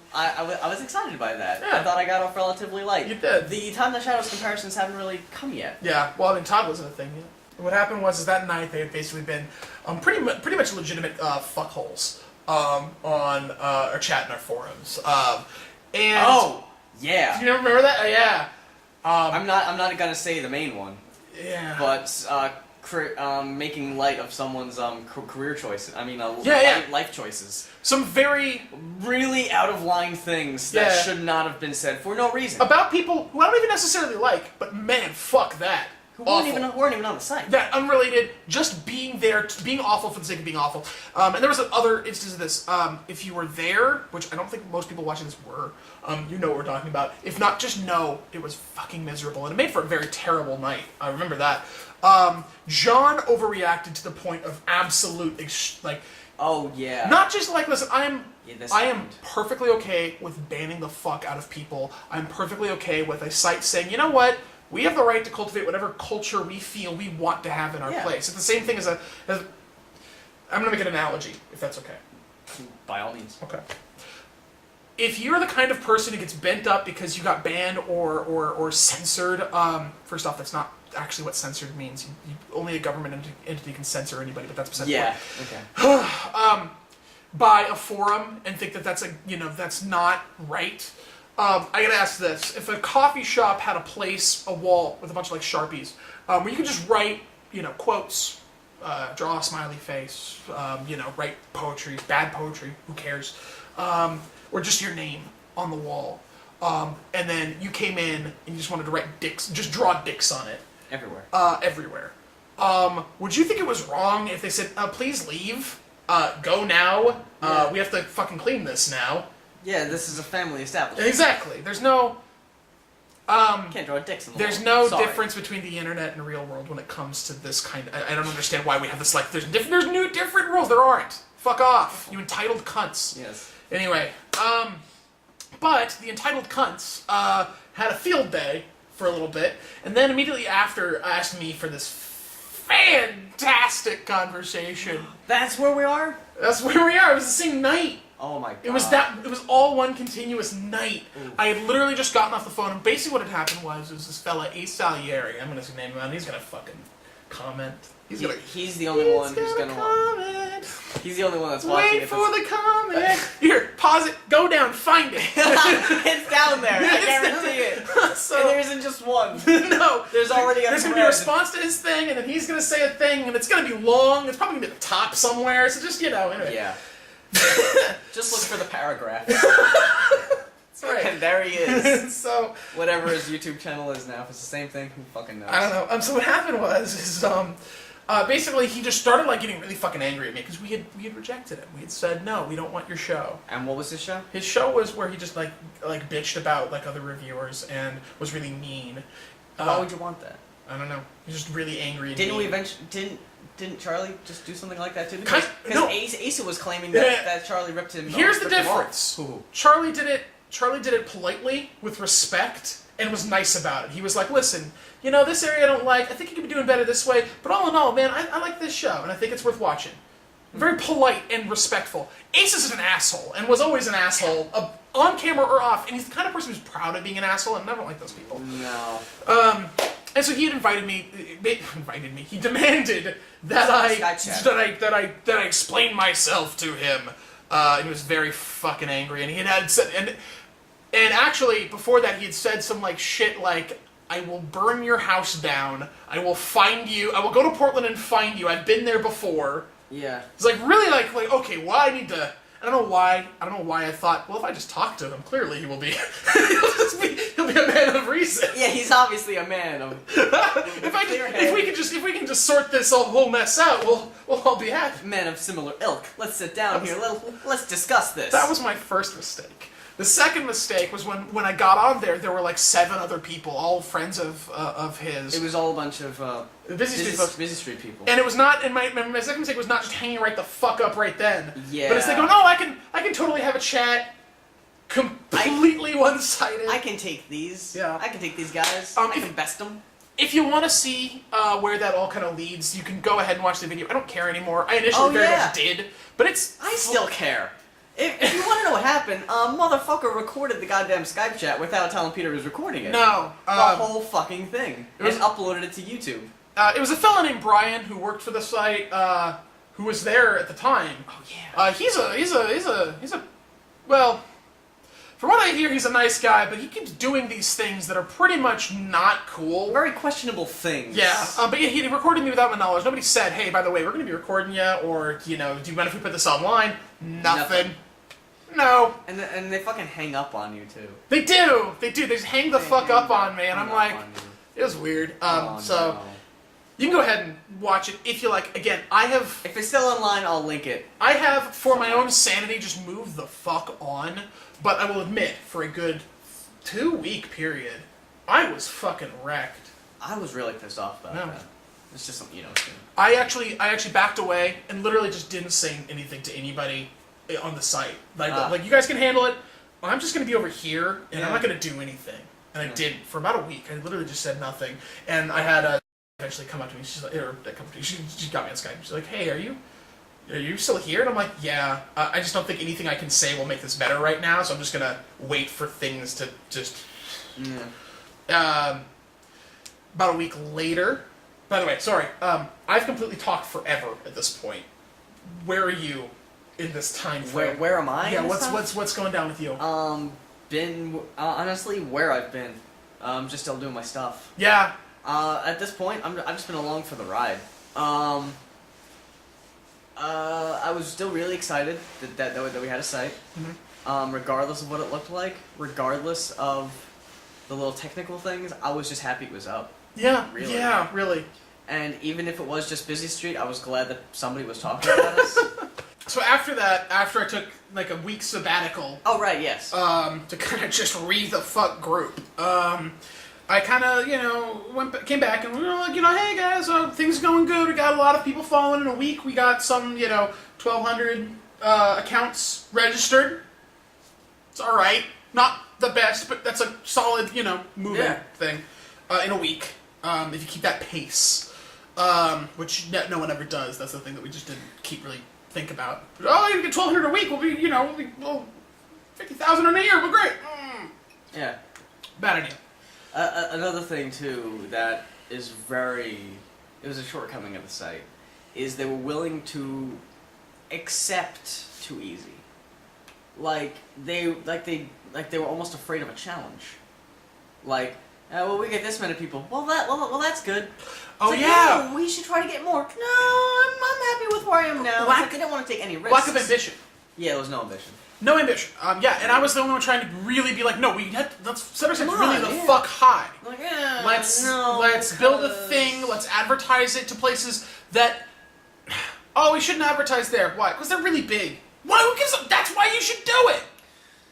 was excited by that. Yeah. I thought I got off relatively light. You did. The Time That Shadows comparisons haven't really come yet. Yeah, well, I mean, Todd wasn't a thing yet. What happened was that night they had basically been pretty much legitimate fuckholes on our chat in our forums. And oh, yeah. Do you remember that? Yeah. I'm not gonna say the main one. Yeah. But making light of someone's career choices. I mean, life choices. Some very really out of line things that should not have been said for no reason. About people who I don't even necessarily like, but man, fuck that. Who weren't even on the site. That unrelated, just being there, being awful for the sake of being awful. And there was other instances of this. If you were there, which I don't think most people watching this were, you know what we're talking about. If not, just know it was fucking miserable, and it made for a very terrible night. I remember that. John overreacted to the point of absolute, Oh yeah. not just like, listen, I am happened. perfectly okay with banning the fuck out of people. I'm perfectly okay with a site saying, you know what? We have the right to cultivate whatever culture we feel we want to have in our place. It's the same thing as I'm going to make an analogy, if that's okay. By all means. Okay. If you're the kind of person who gets bent up because you got banned or censored, first off, that's not actually what censored means. Only a government entity can censor anybody, but that's beside the point. Okay. By a forum and think that that's not right. I gotta ask this: if a coffee shop had a wall with a bunch of like Sharpies, where you could just write, quotes, draw a smiley face, write poetry, bad poetry, who cares, or just your name on the wall, and then you came in and you just wanted to write dicks, just draw dicks on it. Everywhere. Everywhere. Would you think it was wrong if they said, please leave, go now, we have to fucking clean this now? Yeah, this is a family establishment. Exactly. There's no... Can't draw dicks on the There's wall. no Sorry. difference between the internet and the real world when it comes to this kind of... I don't understand why we have this, there's new different rules. There aren't. Fuck off, you entitled cunts. Yes. Anyway, but the entitled cunts had a field day for a little bit, and then immediately after asked me for this fantastic conversation. That's where we are? That's where we are. It was the same night. Oh my god. It was all one continuous night. Ooh. I had literally just gotten off the phone, and basically what had happened was this fella, Ace Salieri, I'm gonna name him out, and he's gonna fucking comment. He's the only one who's gonna comment. He's the only one that's watching. Wait for the comment. Here, pause it, go down, find it. It's down there. I guarantee it. So, and there isn't just one. No. There's already There's gonna be a response to his thing, and then he's gonna say a thing, and it's gonna be long. It's probably gonna be at the top somewhere. So just anyway. Yeah. Just look for the paragraph. That's right. And there he is. So whatever his YouTube channel is now, if it's the same thing, who fucking knows? I don't know. So what happened was basically he just started getting really fucking angry at me because we had rejected him. We had said no, we don't want your show. And what was his show? His show was where he just like bitched about other reviewers and was really mean. Why would you want that? I don't know. He's just really angry. Didn't we eventually? Didn't Charlie just do something like that too? Because no. Asa was claiming that Charlie ripped him. Here's the difference. Charlie did it politely, with respect, and was nice about it. He was like, listen, this area I don't like. I think you could be doing better this way. But all in all, man, I like this show, and I think it's worth watching. Very polite and respectful. Ace is an asshole, and was always an asshole, on camera or off. And he's the kind of person who's proud of being an asshole, and I don't like those people. No. And so he had invited me. He demanded that I explain myself to him. And he was very fucking angry. And he had said, and actually before that he had said some shit like, "I will burn your house down. I will find you. I will go to Portland and find you. I've been there before." Yeah. It's really okay. Well, I need to. I don't know why I thought, well, if I just talk to him, clearly he will be, he'll be a man of reason. Yeah, he's obviously a man of if we can just sort this whole mess out, we'll all be happy. Men of similar ilk. Let's sit down here. Let's discuss this. That was my first mistake. The second mistake was when I got on there were 7 other people, all friends of his. It was all a bunch of busy street people. And it was not. And my second mistake was not just hanging right the fuck up right then. Yeah. But it's going, oh, I can totally have a chat. Completely one-sided. I can take these. Yeah. I can take these guys. I can best them. If you want to see where that all kind of leads, you can go ahead and watch the video. I don't care anymore. I initially very much did, but it's. I still care. If you want to know what happened, motherfucker recorded the goddamn Skype chat without telling Peter he was recording it. No. The whole fucking thing. And uploaded it to YouTube. It was a fella named Brian who worked for the site, who was there at the time. Oh yeah. He's a well, from what I hear, he's a nice guy, but he keeps doing these things that are pretty much not cool. Very questionable things. Yeah, but yeah, he recorded me without my knowledge. Nobody said, hey, by the way, we're going to be recording you, or, do you mind if we put this online? Nothing. No. And they fucking hang up on you, too. They do. They just hang the fuck up on me, and I'm like, It was weird. So no. you can go ahead and watch it if you like. Again, If it's still online, I'll link it. I have, for my own sanity, just moved the fuck on. But I will admit, for a good 2-week period, I was fucking wrecked. I was really pissed off about No. that. It's just something, I actually backed away and literally just didn't say anything to anybody on the site. Like you guys can handle it. I'm just going to be over here, and I'm not going to do anything. And I didn't for about a week. I literally just said nothing. And I had eventually come up to me. She's like, she got me on Skype. She's like, "Hey, are you still here?" And I'm like, "Yeah. I just don't think anything I can say will make this better right now. So I'm just going to wait for things to just." About a week later. By the way, sorry. I've completely talked forever at this point. Where are you in this time frame? Where am I? Yeah, what's going down with you? Honestly, where I've been. Just still doing my stuff. Yeah. At this point, I've just been along for the ride. I was still really excited that we had a site. Regardless of what it looked like, regardless of the little technical things, I was just happy it was up. Yeah. Really. Yeah. Really. And even if it was just Busy Street, I was glad that somebody was talking about us. So after that, after I took like a week sabbatical. Oh right, yes. To kind of just read the fuck group. I kind of, came back and we were like, hey guys, things are going good. We got a lot of people following in a week. We got some, 1,200 accounts registered. It's all right. Not the best, but that's a solid, moving thing in a week. If you keep that pace, which no one ever does. That's the thing that we just didn't really think about. But, you get 1,200 a week. We'll be, 50,000 in a year. We're great. Yeah. Bad idea. Another thing too that is it was a shortcoming of the site, is they were willing to accept too easy. They were almost afraid of a challenge. We get this many people. Well, that's good. Oh it's yeah. We should try to get more. No, I'm happy with where I am now. I didn't want to take any risks. Lack of ambition. Yeah, there was no ambition. No ambition. And I was the only one trying to really be like, no, let's set ourselves really the yeah. fuck high. Let's Build a thing. Let's advertise it to places that. Oh, we shouldn't advertise there. Why? Because they're really big. Why? Who gives a? That's why you should do it.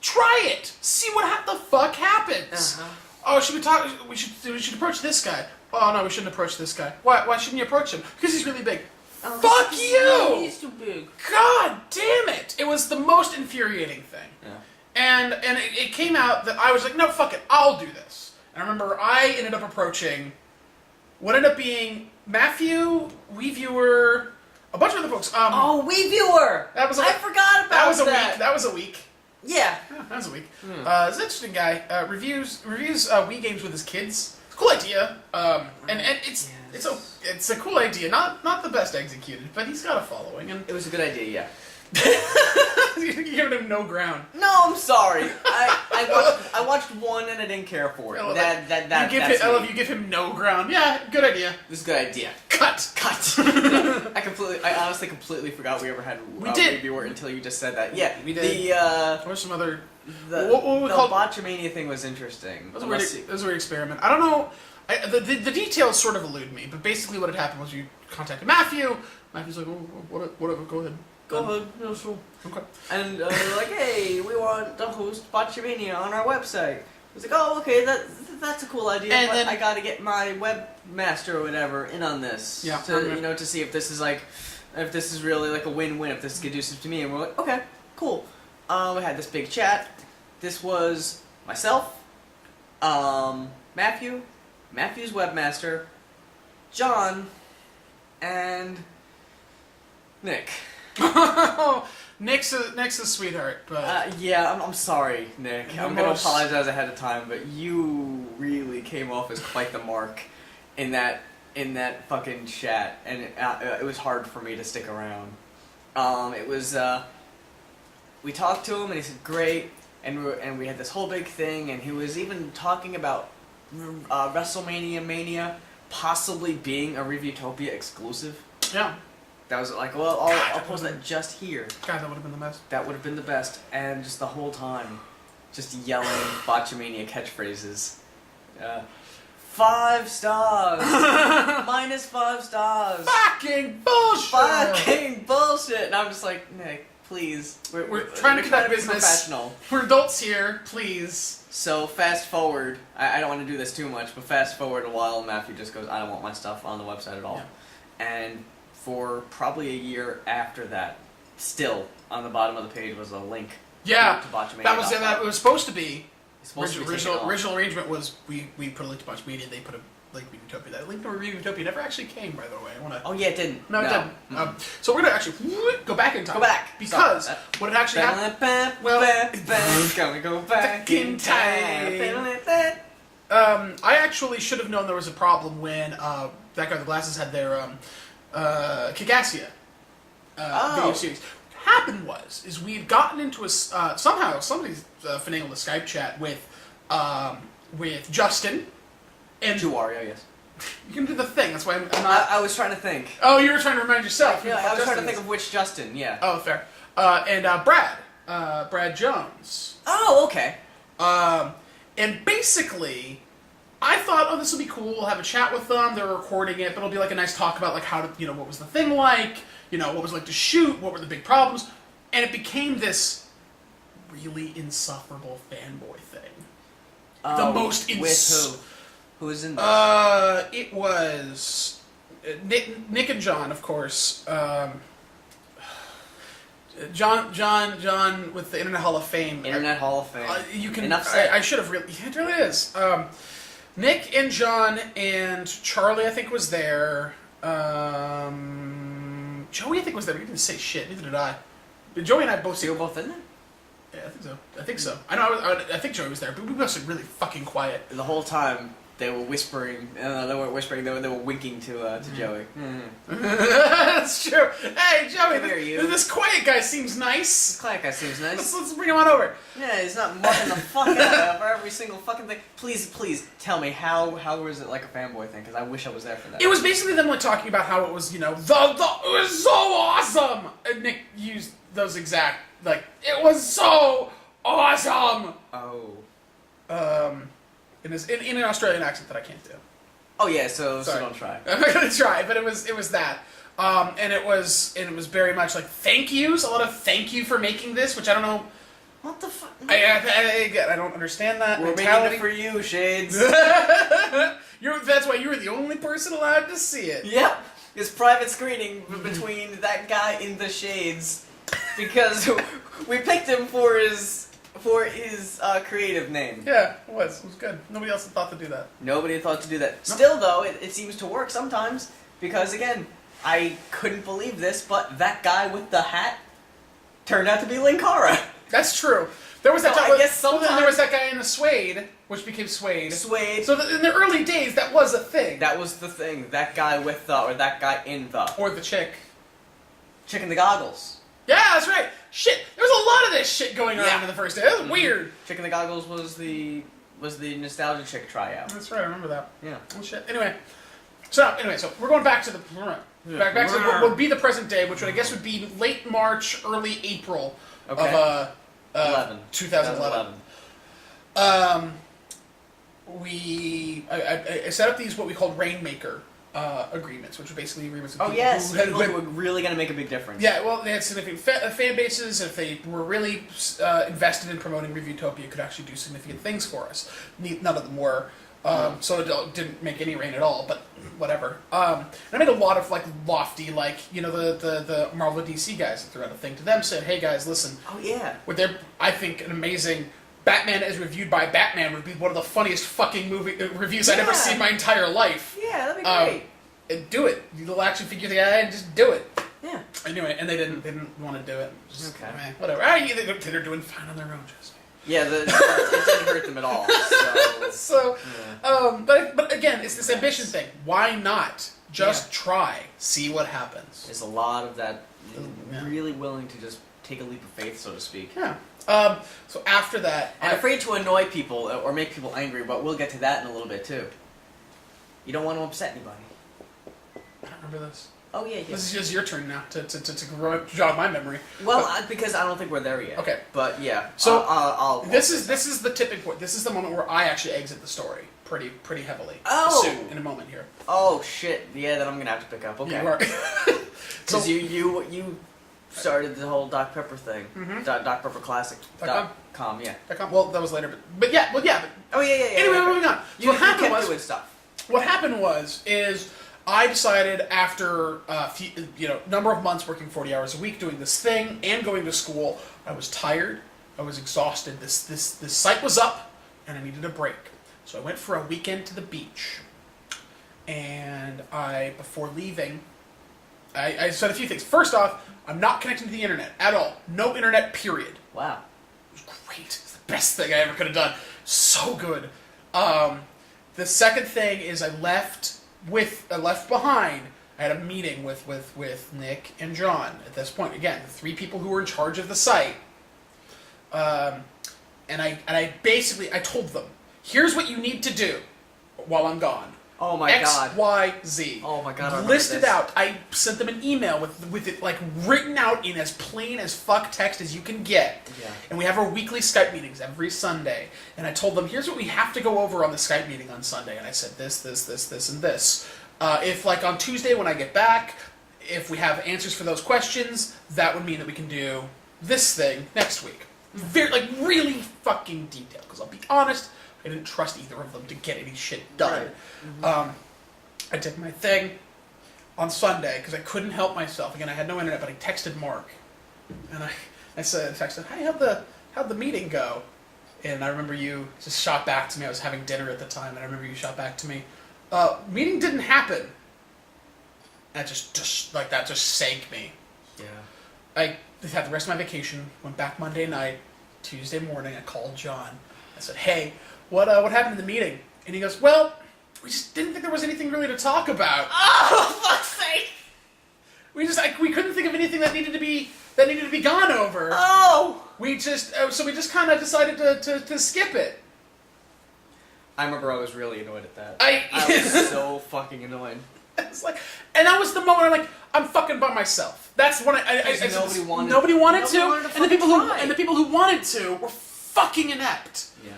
Try it. See what the fuck happens. Oh, we should approach this guy. Oh no, we shouldn't approach this guy. Why shouldn't you approach him? Because he's really big. Fuck you! He's too big. God damn it! It was the most infuriating thing. Yeah. And it came out that I was like, no, fuck it, I'll do this. And I remember I ended up approaching what ended up being Matthew, WeViewer, a bunch of other folks. WeViewer! I forgot about that. That was a week. Yeah. That was a week. He's an interesting guy. Reviews Wii games with his kids. It's a cool idea. And it's a cool idea. Not the best executed, but he's got a following. And It was a good idea, yeah. you're giving him no ground. No, I'm sorry. I watched one and I didn't care for it. You give him no ground. Yeah, good idea. This is a good idea. Cut. I honestly completely forgot we ever had We did. reviewer until you just said that. Yeah, We did. Or some other. The What we call Botchamania thing was interesting. That was a weird experiment. I don't know. The details sort of elude me, but basically what had happened was you contacted Matthew. Matthew's like, whatever, go ahead. Go ahead, no, sure. Okay. And they're like, hey, we want to host Botchamania on our website. I was like, oh, okay, that's a cool idea, and but then, I gotta get my webmaster or whatever in on this. Yeah. To see if this is really like a win-win, if this is conducive to me. And we're like, okay, cool. We had this big chat. This was myself, Matthew's webmaster, John, and Nick. Nick's a sweetheart, but yeah, I'm sorry, Nick. I'm gonna apologize ahead of time, but you really came off as quite the mark in that fucking chat, and it was hard for me to stick around. We talked to him, and he said great, and we had this whole big thing, and he was even talking about WrestleMania Mania possibly being a Reviewtopia exclusive. Yeah. That was like, well, I'll post that just here. God, that would have been the best. That would have been the best, and just the whole time, just yelling Botchamania catchphrases. 5 stars. -5 stars. Fucking bullshit! Fucking bullshit. And I'm just like, Nick, please. We're trying to conduct business. Professional. We're adults here, please. So fast forward. I don't want to do this too much, but fast forward a while. Matthew just goes, I don't want my stuff on the website at all. Yeah. And for probably a year after that, still on the bottom of the page was a link. Yeah, to Botchamania. that was it was supposed to be. It's supposed to be taken off. Original arrangement was we put a link to Botchamania, they put a link to Reviewtopia. That link to Reviewtopia never actually came, by the way. I want to. Oh yeah, it didn't. No, it didn't. So we're gonna actually go back in time. Go back. Because what had actually happened. Well, gonna go back in time. I actually should have known there was a problem when that guy with the glasses had their Kikassia video series. What happened is we had gotten into a somehow somebody's finagled a Skype chat with Justin and Wario, yes. You can do the thing. That's why I'm not. I was trying to think. Oh, you were trying to remind yourself. Yeah, I was trying to think of which Justin. Yeah. Oh, fair. And Brad Jones. Oh, okay. And basically, I thought, oh, this will be cool. We'll have a chat with them. They're recording it, but it'll be like a nice talk about like how to, what was the thing like, what was it like to shoot, what were the big problems, and it became this really insufferable fanboy thing. The most with who? Who was in this? It was Nick and John, of course. John with the Internet Hall of Fame. Internet Hall of Fame. You can. Enough said. I should have really. It really is. Nick and John and Charlie, I think, was there. Joey, I think, was there. But he didn't say shit. Neither did I. But Joey and I both. You were both in there? Yeah, I think so. I know. I think Joey was there, but we must have been really fucking quiet The whole time. They were whispering. They weren't whispering. They were winking to Joey. That's true. Hey, Joey, Come here, this quiet guy seems nice. This quiet guy seems nice. Let's bring him on over. Yeah, he's not mucking the fuck out of every single fucking thing. Please tell me how was it like a fanboy thing? Because I wish I was there for that. It was basically them like talking about how it was, it was so awesome. And Nick used those exact it was so awesome. Oh. In an Australian accent that I can't do. Oh yeah, so don't try. I'm not gonna try, but it was that, and it was very much like thank yous, a lot of thank you for making this, which I don't know. What the fuck? I don't understand that. We're making it for you, Shades. That's why you were the only person allowed to see it. Yep. This private screening between that guy in the Shades, because we picked him for his creative name. Yeah, it was good. Nobody else had thought to do that. Nobody thought to do that. No. Still, though, it seems to work sometimes, because, again, I couldn't believe this, but that guy with the hat turned out to be Linkara. That's true. There was that So time, I guess then sometimes- there was that guy in the suede, which became suede. Suede. So in the early days, that was a thing. That was the thing. That guy with the, or that guy in the. Or the chick. Chick in the goggles. Yeah, that's right. Shit, there was a lot of this shit going around in the first day. That was weird. Chick in the goggles was the nostalgia chick tryout. That's right, I remember that. Yeah. Oh shit. Anyway, so we're going back to the back to what would be the present day, which I guess would be late March, early April of 2011. I set up these what we called Rainmaker agreements, which were basically agreements with people who were really going to make a big difference. Yeah, well, they had significant fan bases. If they were really invested in promoting Reviewtopia, it could actually do significant things for us. None of them were. So it didn't make any rain at all, but whatever. And I made a lot of lofty, the Marvel DC guys that threw out a thing to them, said, hey guys, listen. Oh yeah. With their, I think, an amazing Batman as reviewed by Batman would be one of the funniest fucking reviews I'd ever seen in my entire life. Yeah, that'd be great. Do it. You little action figure the guy and just do it. Yeah. Anyway, and they didn't want to do it. Just, okay. Whatever. They're doing fine on their own, just. Yeah, it didn't hurt them at all. But again, it's this ambition thing. Why not just try, see what happens? There's a lot of that. Really willing to just take a leap of faith, so to speak. Yeah. So after that, I'm afraid to annoy people or make people angry, but we'll get to that in a little bit too. You don't want to upset anybody. I don't remember this. Oh yeah. This is just your turn now to jog my memory. Well, because I don't think we're there yet. Okay. But yeah. So I'll this is the tipping point. This is the moment where I actually exit the story pretty heavily Oh! soon, in a moment here. Oh shit! Yeah, then I'm gonna have to pick up. Okay. You are. Because you started the whole Doc Pepper thing. Mhm. Doc Pepper Classic. .com? Yeah. Well, that was later, but yeah. Oh yeah. Anyway, okay. moving on. So You what happened kept was, doing stuff. What happened is I decided after number of months working 40 hours a week doing this thing and going to school, I was tired, I was exhausted. This site was up, and I needed a break. So I went for a weekend to the beach, and before leaving, I said a few things. First off, I'm not connecting to the internet at all. No internet. Period. Wow. It was great. It's the best thing I ever could have done. So good. The second thing is I left behind. I had a meeting with Nick and John. At this point, again, the three people who were in charge of the site. And I basically told them, here's what you need to do while I'm gone. Oh my X, god. Y, Z. Oh my god. I remember Listed this. out. I sent them an email with it like written out in as plain as fuck text as you can get. Yeah. And we have our weekly Skype meetings every Sunday. And I told them, here's what we have to go over on the Skype meeting on Sunday. And I said this, and this. If like on Tuesday when I get back, if we have answers for those questions, that would mean that we can do this thing next week. Very really fucking detailed. Because I'll be honest, I didn't trust either of them to get any shit done. Right. Mm-hmm. I did my thing on Sunday because I couldn't help myself. Again, I had no internet, but I texted Mark, and I texted, "Hey, how'd the meeting go?" And I remember you just shot back to me. I was having dinner at the time, and I remember you shot back to me, "Meeting didn't happen." And that just sank me. Yeah. I had the rest of my vacation. Went back Monday night. Tuesday morning, I called John. I said, "Hey, what happened in the meeting?" And he goes, "Well, we just didn't think there was anything really to talk about." Oh, fuck's sake! We couldn't think of anything that needed to be gone over. Oh! We just kind of decided to skip it. I remember I was really annoyed at that. I was so fucking annoyed. It's like, and that was the moment I'm like, I'm fucking by myself. That's when Nobody wanted nobody wanted to, to and the people try. who wanted to were fucking inept. Yeah.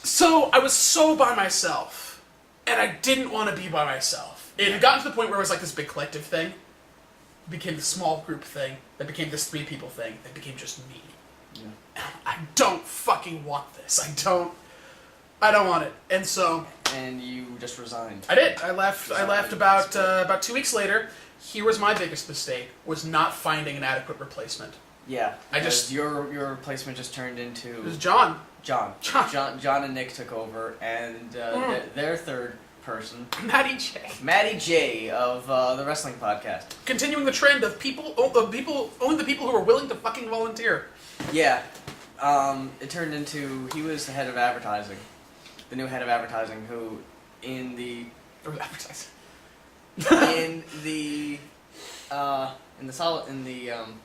So I was so by myself, and I didn't want to be by myself. It had gotten to the point where it was like this big collective thing. It became the small group thing. That became this 3 people thing. That became just me. Yeah. And I don't fucking want this. I don't want it. And so. And you just resigned. I did. I left about 2 weeks later. Here was my biggest mistake: was not finding an adequate replacement. Yeah. I just your replacement just turned into It was John. John and Nick took over, and their third person, Maddie J. Maddie J of the wrestling podcast. Continuing the trend of only the people who are willing to fucking volunteer. Yeah. It turned into he was the head of advertising, the new head of advertising, who in the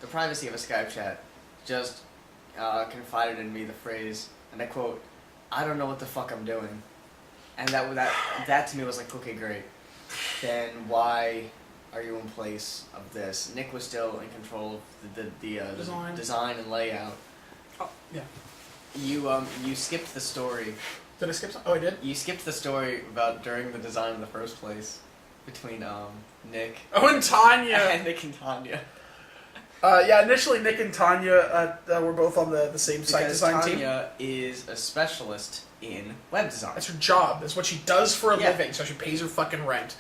privacy of a Skype chat just confided in me the phrase, and I quote, "I don't know what the fuck I'm doing," and that to me was like, okay, great. Then why are you in place of this? Nick was still in control of the design and layout. Oh yeah. You skipped the story. Did I skip something? Oh, I did? You skipped the story about during the design in the first place between Nick. Oh, and Tanya. And Nick and Tanya. Yeah, initially Nick and Tanya were both on the same site design team. Tanya is a specialist in web design. That's her job. That's what she does for a Yeah. living. So she pays her fucking rent.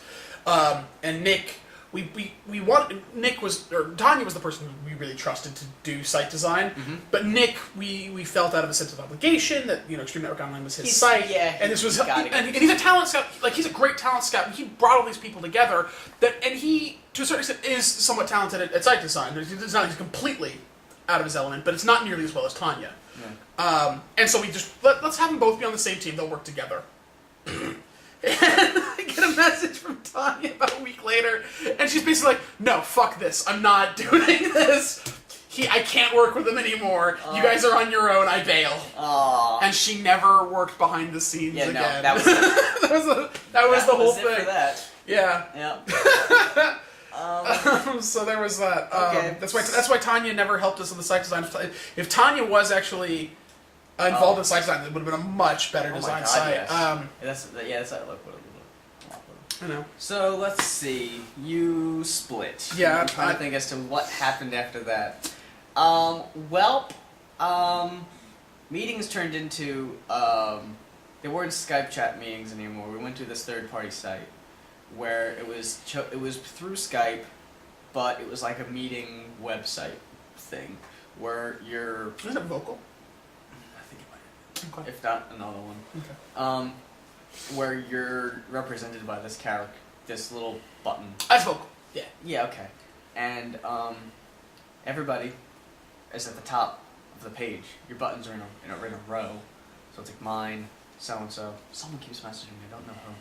And Nick, Tanya was the person we really trusted to do site design. Mm-hmm. But Nick, we felt out of a sense of obligation that Extreme Network Online was his site. Yeah, and this was and he's a talent scout. Like, he's a great talent scout. And he brought all these people together. And he, to a certain extent, is somewhat talented at site design. He's not completely out of his element, but it's not nearly as well as Tanya. Yeah. And so we just let's have them both be on the same team. They'll work together. And I get a message from Tanya about a week later, and she's basically like, "No, fuck this. I'm not doing this. I can't work with him anymore. You guys are on your own. I bail." Aww. And she never worked behind the scenes again. No, that was it. that was the whole it thing. For that. Yeah. Yeah. So there was that. Okay. That's why Tanya never helped us on the site design. If Tanya was actually involved in site design, it would have been a much better designed site. Yes. That's how it looked. I know. So let's see. You split. Yeah, I'm trying to think as to what happened after that. Meetings turned into they weren't Skype chat meetings anymore. We went to this third-party site where it was through Skype, but it was like a meeting website thing where you're. Isn't it vocal? I think it might. Okay. If not, another one. Okay. Where you're represented by this character, this little button. That's vocal. Yeah. Yeah, okay. And everybody is at the top of the page. Your buttons are in a row. So it's like mine, so-and-so. Someone keeps messaging me, I don't know who.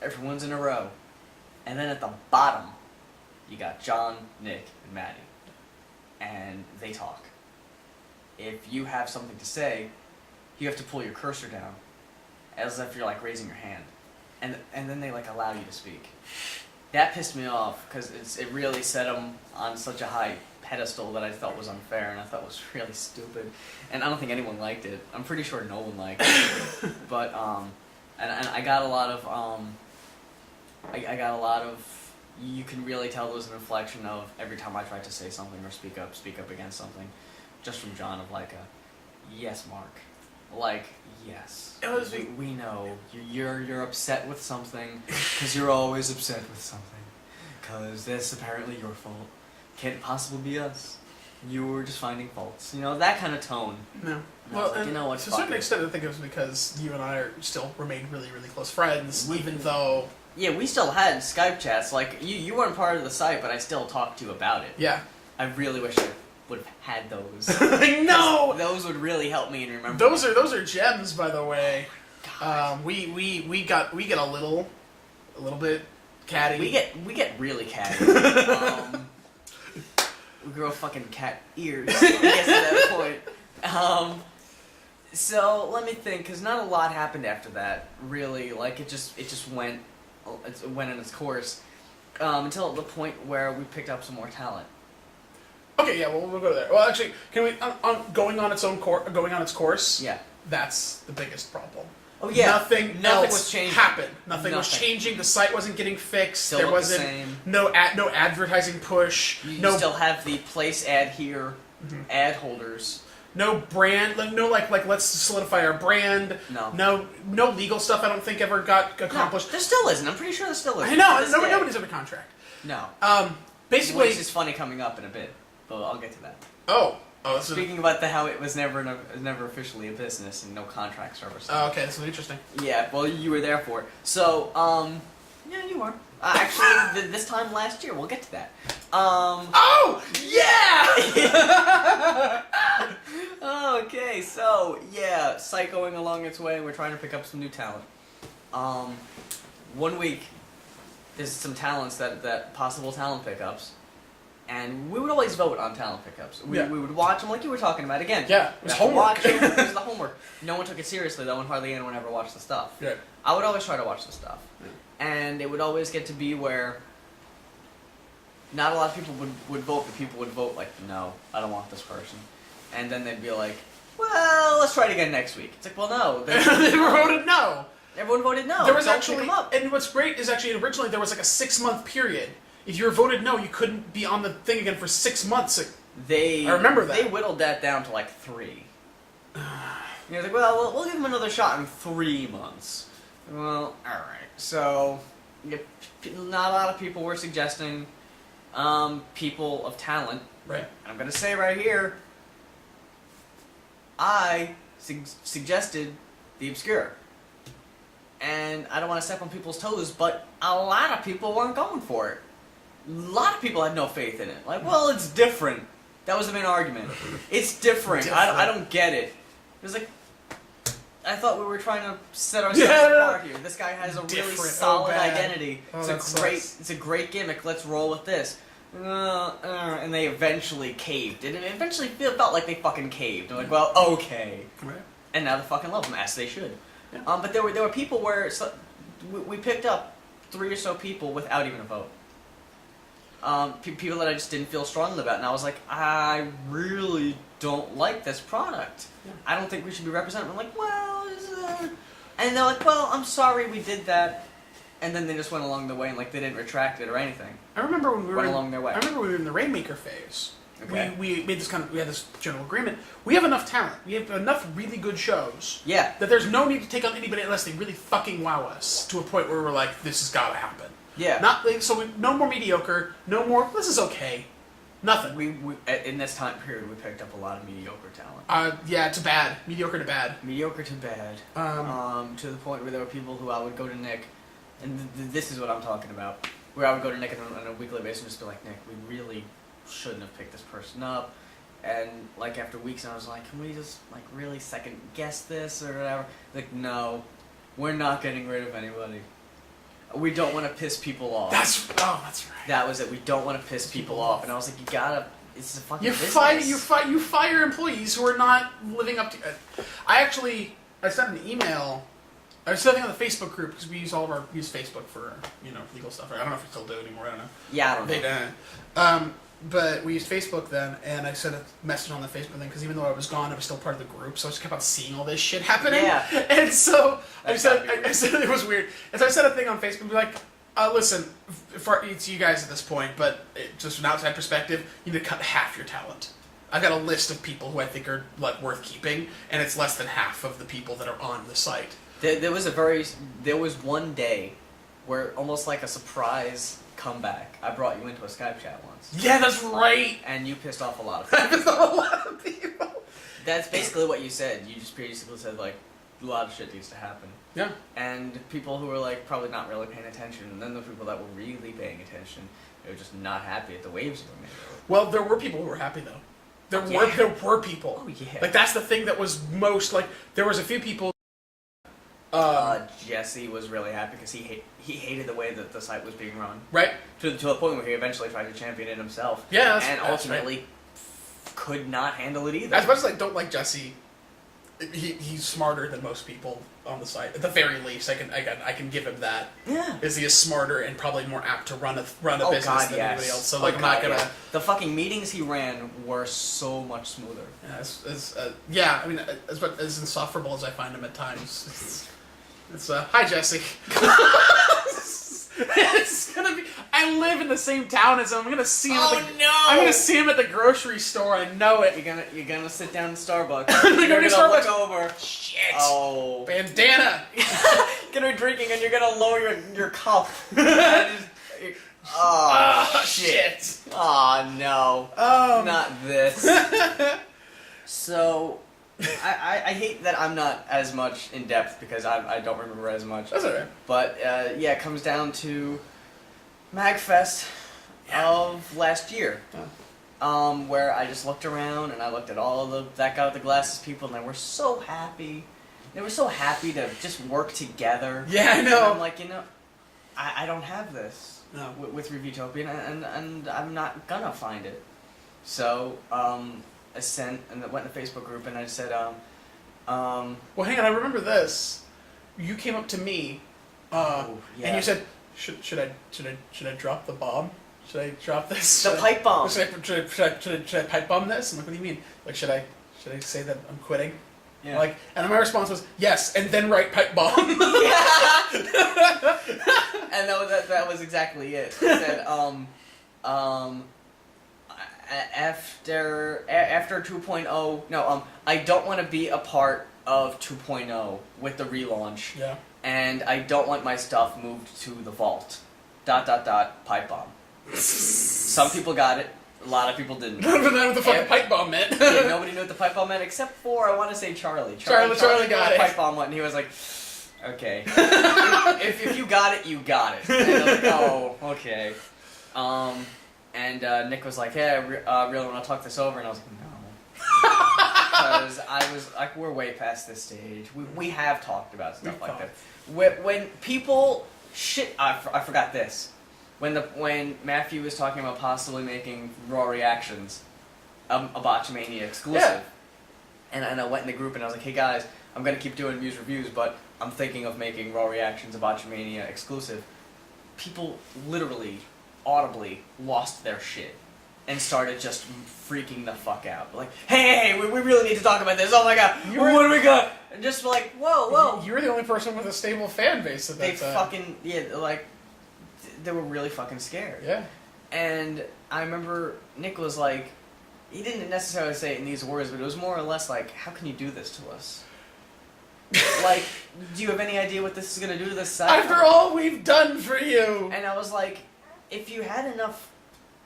Everyone's in a row. And then at the bottom, you got John, Nick, and Maddie. And they talk. If you have something to say, you have to pull your cursor down, as if you're like raising your hand, and then they like allow you to speak. That pissed me off because it really set them on such a high pedestal that I thought was unfair and I thought was really stupid, and I don't think anyone liked it. I'm pretty sure no one liked it, but and I got a lot of I got a lot of. You can really tell there was an inflection of every time I tried to say something or speak up against something, just from John of like a yes, Mark. Like, yes, it was, we know you're upset with something because you're always upset with something because that's apparently your fault. Can't it possibly be us? You were just finding faults. You know, that kind of tone. No. And Well, like, you know what? to a certain extent, I think it was because you and I are still remained really, really close friends, even though. Yeah, we still had Skype chats. Like, you weren't part of the site, but I still talked to you about it. Yeah. I really wish I would have had those. I know. Those would really help me in remembering. Those are gems, by the way. We get a little bit catty. We get really catty. We grow fucking cat ears. I guess at that point. So let me think, because not a lot happened after that. Really, like it just went in its course until the point where we picked up some more talent. Okay, yeah, well, we'll go there. Well, actually, can we going on its course? Yeah. That's the biggest problem. Oh yeah. Nothing was else changing. happened. Nothing was changing. The site wasn't getting fixed. Still there looked wasn't the same. no advertising push. You still have the place ad here, ad holders. No brand, like let's solidify our brand. No legal stuff. I don't think ever got accomplished. No, there still isn't. I'm pretty sure there still isn't. I know. Nobody's under contract. No. Basically, which is funny coming up in a bit, but I'll get to that. Oh. Speaking about how it was never officially a business and no contract service. Oh, okay, that's interesting. Yeah, well, you were there for it. So, yeah, you were. Actually, this time last year, we'll get to that. Oh, yeah! Okay, so, yeah, site going along its way, we're trying to pick up some new talent. 1 week, there's some talents that possible talent pickups. And we would always vote on talent pickups. We would watch them like you were talking about again. Yeah, it was homework. It was the homework. No one took it seriously though, and hardly anyone ever watched the stuff. Yeah. I would always try to watch the stuff. Yeah. And it would always get to be where not a lot of people would vote, but people would vote like, no, I don't want this person. And then they'd be like, well, let's try it again next week. It's like, well, no. They voted no. Everyone voted no. There was Don't pick them up. And what's great is actually originally there was like a 6-month period. If you were voted no, you couldn't be on the thing again for 6 months. I remember that. They whittled that down to like 3. You're like, well, we'll give them another shot in 3 months. Well, alright. So, not a lot of people were suggesting people of talent. Right. And I'm going to say right here, I suggested the obscure. And I don't want to step on people's toes, but a lot of people weren't going for it. A lot of people had no faith in it. Like, well, it's different. That was the main argument. It's different. I don't get it. It was like, I thought we were trying to set ourselves apart here. This guy has a really solid identity. It's a great gimmick. Let's roll with this. And they eventually caved. And it eventually felt like they fucking caved. They're like, well, okay. Right. And now they fucking love them, as they should. Yeah. But there were people where we picked up 3 or so people without even a vote. people that I just didn't feel strongly about, and I was like, I really don't like this product. Yeah. I don't think we should be represented. I'm like, well, and they're like, well, I'm sorry we did that. And then they just went along the way and like they didn't retract it or anything. I remember when we were along their way. I remember we were in the Rainmaker phase. Okay. We made this we had this general agreement. We have enough talent. We have enough really good shows. Yeah. That there's no need to take on anybody unless they really fucking wow us to a point where we're like, this has got to happen. Yeah. Not like, so no more mediocre. No more. This is okay. Nothing. We in this time period we picked up a lot of mediocre talent. Yeah, to bad. Mediocre to bad. Mediocre to bad. To the point where there were people who I would go to Nick, and this is what I'm talking about. Where I would go to Nick on a weekly basis and just be like, Nick, we really shouldn't have picked this person up. And like after weeks, I was like, can we just like really second guess this or whatever? Like, no, we're not getting rid of anybody. We don't want to piss people off. That's right. That was it. We don't want to piss people off. And I was like, you gotta. It's a fucking You business. you fire employees who are not living up to. I sent an email. I was sending on the Facebook group because we use Facebook for legal stuff. I don't know if we still do it anymore. I don't know. Yeah, I don't know. They don't. But we used Facebook then, and I sent a message on the Facebook thing because even though I was gone, I was still part of the group, so I just kept on seeing all this shit happening. Yeah. And so I That's said gotta be it was weird. And so I said a thing on Facebook, like, listen, it's you guys at this point, but just from an outside perspective, you need to cut half your talent. I've got a list of people who I think are like worth keeping, and it's less than half of the people that are on the site. There was one day where almost like a surprise comeback. I brought you into a Skype chat once. Yeah, that's right. And you pissed off a lot of people. I pissed off a lot of people. That's basically what you said. You just basically said like a lot of shit needs to happen. Yeah. And people who were like probably not really paying attention, and then the people that were really paying attention, they were just not happy at the waves you were making. Well, there were people who were happy though. There were people. Oh yeah. Like that's the thing that was most like there was a few people. Jesse was really happy because he hated the way that the site was being run. Right. To the point where he eventually tried to champion it himself. Yeah. And ultimately could not handle it either. As much as I don't like Jesse, he's smarter than most people on the site. At the very least, I can give him that. Yeah. Is he is smarter and probably more apt to run a Oh, business God, than yes. anybody else. So Oh, like I'm God, not gonna. yeah. The fucking meetings he ran were so much smoother. Yeah, I mean, as insufferable as I find him at times, it's hi Jesse. It's gonna be. I live in the same town as him. I'm gonna see him. I'm gonna see him at the grocery store. I know it. You're gonna sit down in Starbucks. You're You're gonna gonna look Starbucks. over. Shit. Oh. Bandana. Gonna be drinking and you're gonna lower your cup. Oh shit. Oh no. Not this. So, I hate that I'm not as much in depth because I don't remember as much. That's alright. But yeah, it comes down to MagFest of last year. Where I just looked around and I looked at all of that guy with the glasses people and they were so happy. They were so happy to just work together. Yeah, I know. And I'm like, I don't have this with Reviewtopia and I'm not gonna find it. So, I sent and went in the Facebook group and I said, well, hang on, I remember this. You came up to me, and you said, "Should I drop the bomb? Should I drop this? The pipe bomb. Should I pipe bomb this?" I'm like, "What do you mean? Like, should I say that I'm quitting?" Yeah. Like, and then my response was, "Yes," and then write pipe bomb. And that was exactly it. It said, after 2.0, no, I don't want to be a part of 2.0 with the relaunch. Yeah. And I don't want my stuff moved to the vault. ... Pipe bomb. Some people got it. A lot of people didn't. None of them know what the fucking pipe bomb meant. Yeah, nobody knew what the pipe bomb meant except for, I want to say Charlie. Charlie got it. Pipe bomb went, and he was like, okay. if you got it, you got it. And I was like, oh, okay. And Nick was like, hey, I really want to talk this over, and I was like, no. Because I was like, we're way past this stage. We have talked about stuff like that. When people shit, I forgot this. When Matthew was talking about possibly making Raw Reactions a Botchamania exclusive, and I went in the group and I was like, hey guys, I'm gonna keep doing Muse reviews, but I'm thinking of making Raw Reactions a Botchamania exclusive. People literally audibly lost their shit and started just freaking the fuck out. Like, hey, we really need to talk about this. Oh my god, what do we got? And just like, whoa. You were the only person with a stable fan base at that They time. fucking, like, they were really fucking scared. Yeah. And I remember Nick was like, he didn't necessarily say it in these words, but it was more or less like, how can you do this to us? Like, do you have any idea what this is going to do to this site? After all we've done for you! And I was like, if you had enough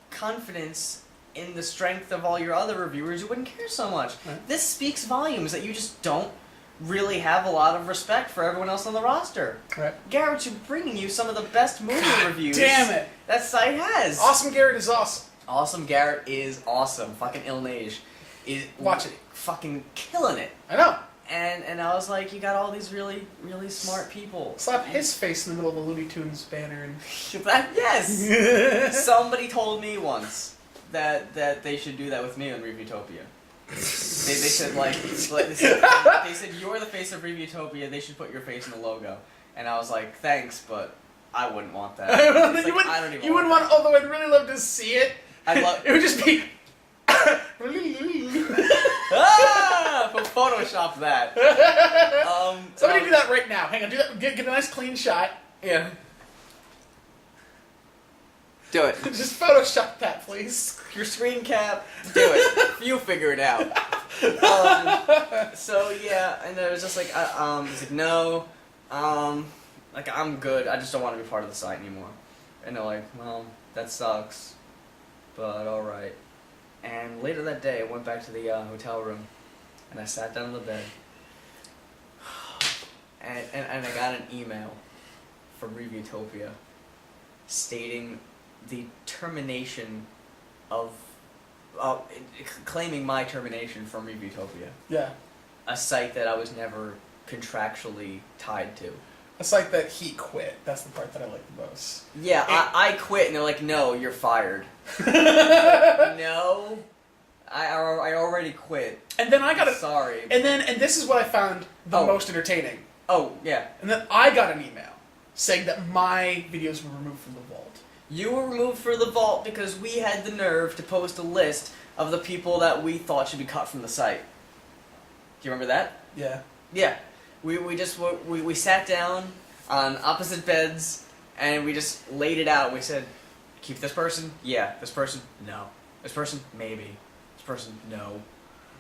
confidence in the strength of all your other reviewers, you wouldn't care so much. Right. This speaks volumes that you just don't really have a lot of respect for everyone else on the roster. Right. Garrett's bringing you some of the best movie reviews Damn it! that site has. Awesome Garrett is awesome. Awesome Garrett is awesome. Fucking Ilnage is Watch it. fucking killing it. I know. And I was like, you got all these really, really smart people. Slap his face in the middle of the Looney Tunes banner and... Yes! Somebody told me once that they should do that with me on Reviewtopia. They said they said you're the face of Reviewtopia, they should put your face in the logo. And I was like, thanks, but I wouldn't want that. It's like, I don't even you wouldn't want, although I'd really love to see it. I'd love It would just be... Photoshop that. Somebody do that right now. Hang on, do that. Get a nice clean shot. Yeah. Do it. Just Photoshop that, please. Your screen cap, do it. You figure it out. So yeah, and it was just like, he's like, no, like I'm good. I just don't want to be part of the site anymore. And they're like, well, that sucks, but all right. And later that day, I went back to the hotel room, and I sat down on the bed, and I got an email from Reviewtopia stating the termination of, claiming my termination from Reviewtopia, Yeah. a site that I was never contractually tied to. A site that he quit. That's the part that I like the most. Yeah, I quit, and they're like, no, you're fired. No, I already quit. And then I got Sorry. And this is what I found the Oh. most entertaining. Oh, yeah. And then I got an email saying that my videos were removed from the vault. You were removed from the vault because we had the nerve to post a list of the people that we thought should be cut from the site. Do you remember that? Yeah. Yeah. We sat down on opposite beds and we just laid it out. We said, keep this person? Yeah. This person? No. This person? Maybe. This person? No.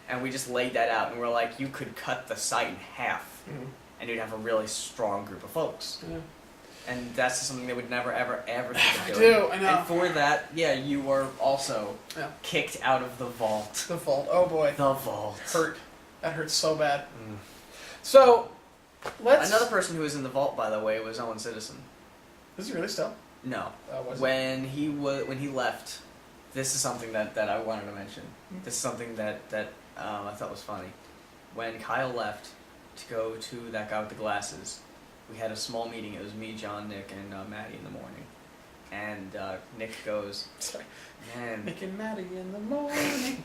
And we just laid that out and we're like, you could cut the site in half and you'd have a really strong group of folks. Yeah. And that's something they would never, ever, ever think I of doing. do, I know. And for that, yeah, you were also kicked out of the vault. The vault. Oh boy. The vault. Hurt. That hurts so bad. Mm. So, let's... Another person who was in the vault, by the way, was Owen Citizen. Is he really still? No. Was it? When he left, this is something that I wanted to mention. This is something that I thought was funny. When Kyle left to go to that guy with the glasses, we had a small meeting. It was me, John, Nick, and Maddie in the morning. And Nick goes, Sorry. man. Nick and Maddie in the morning.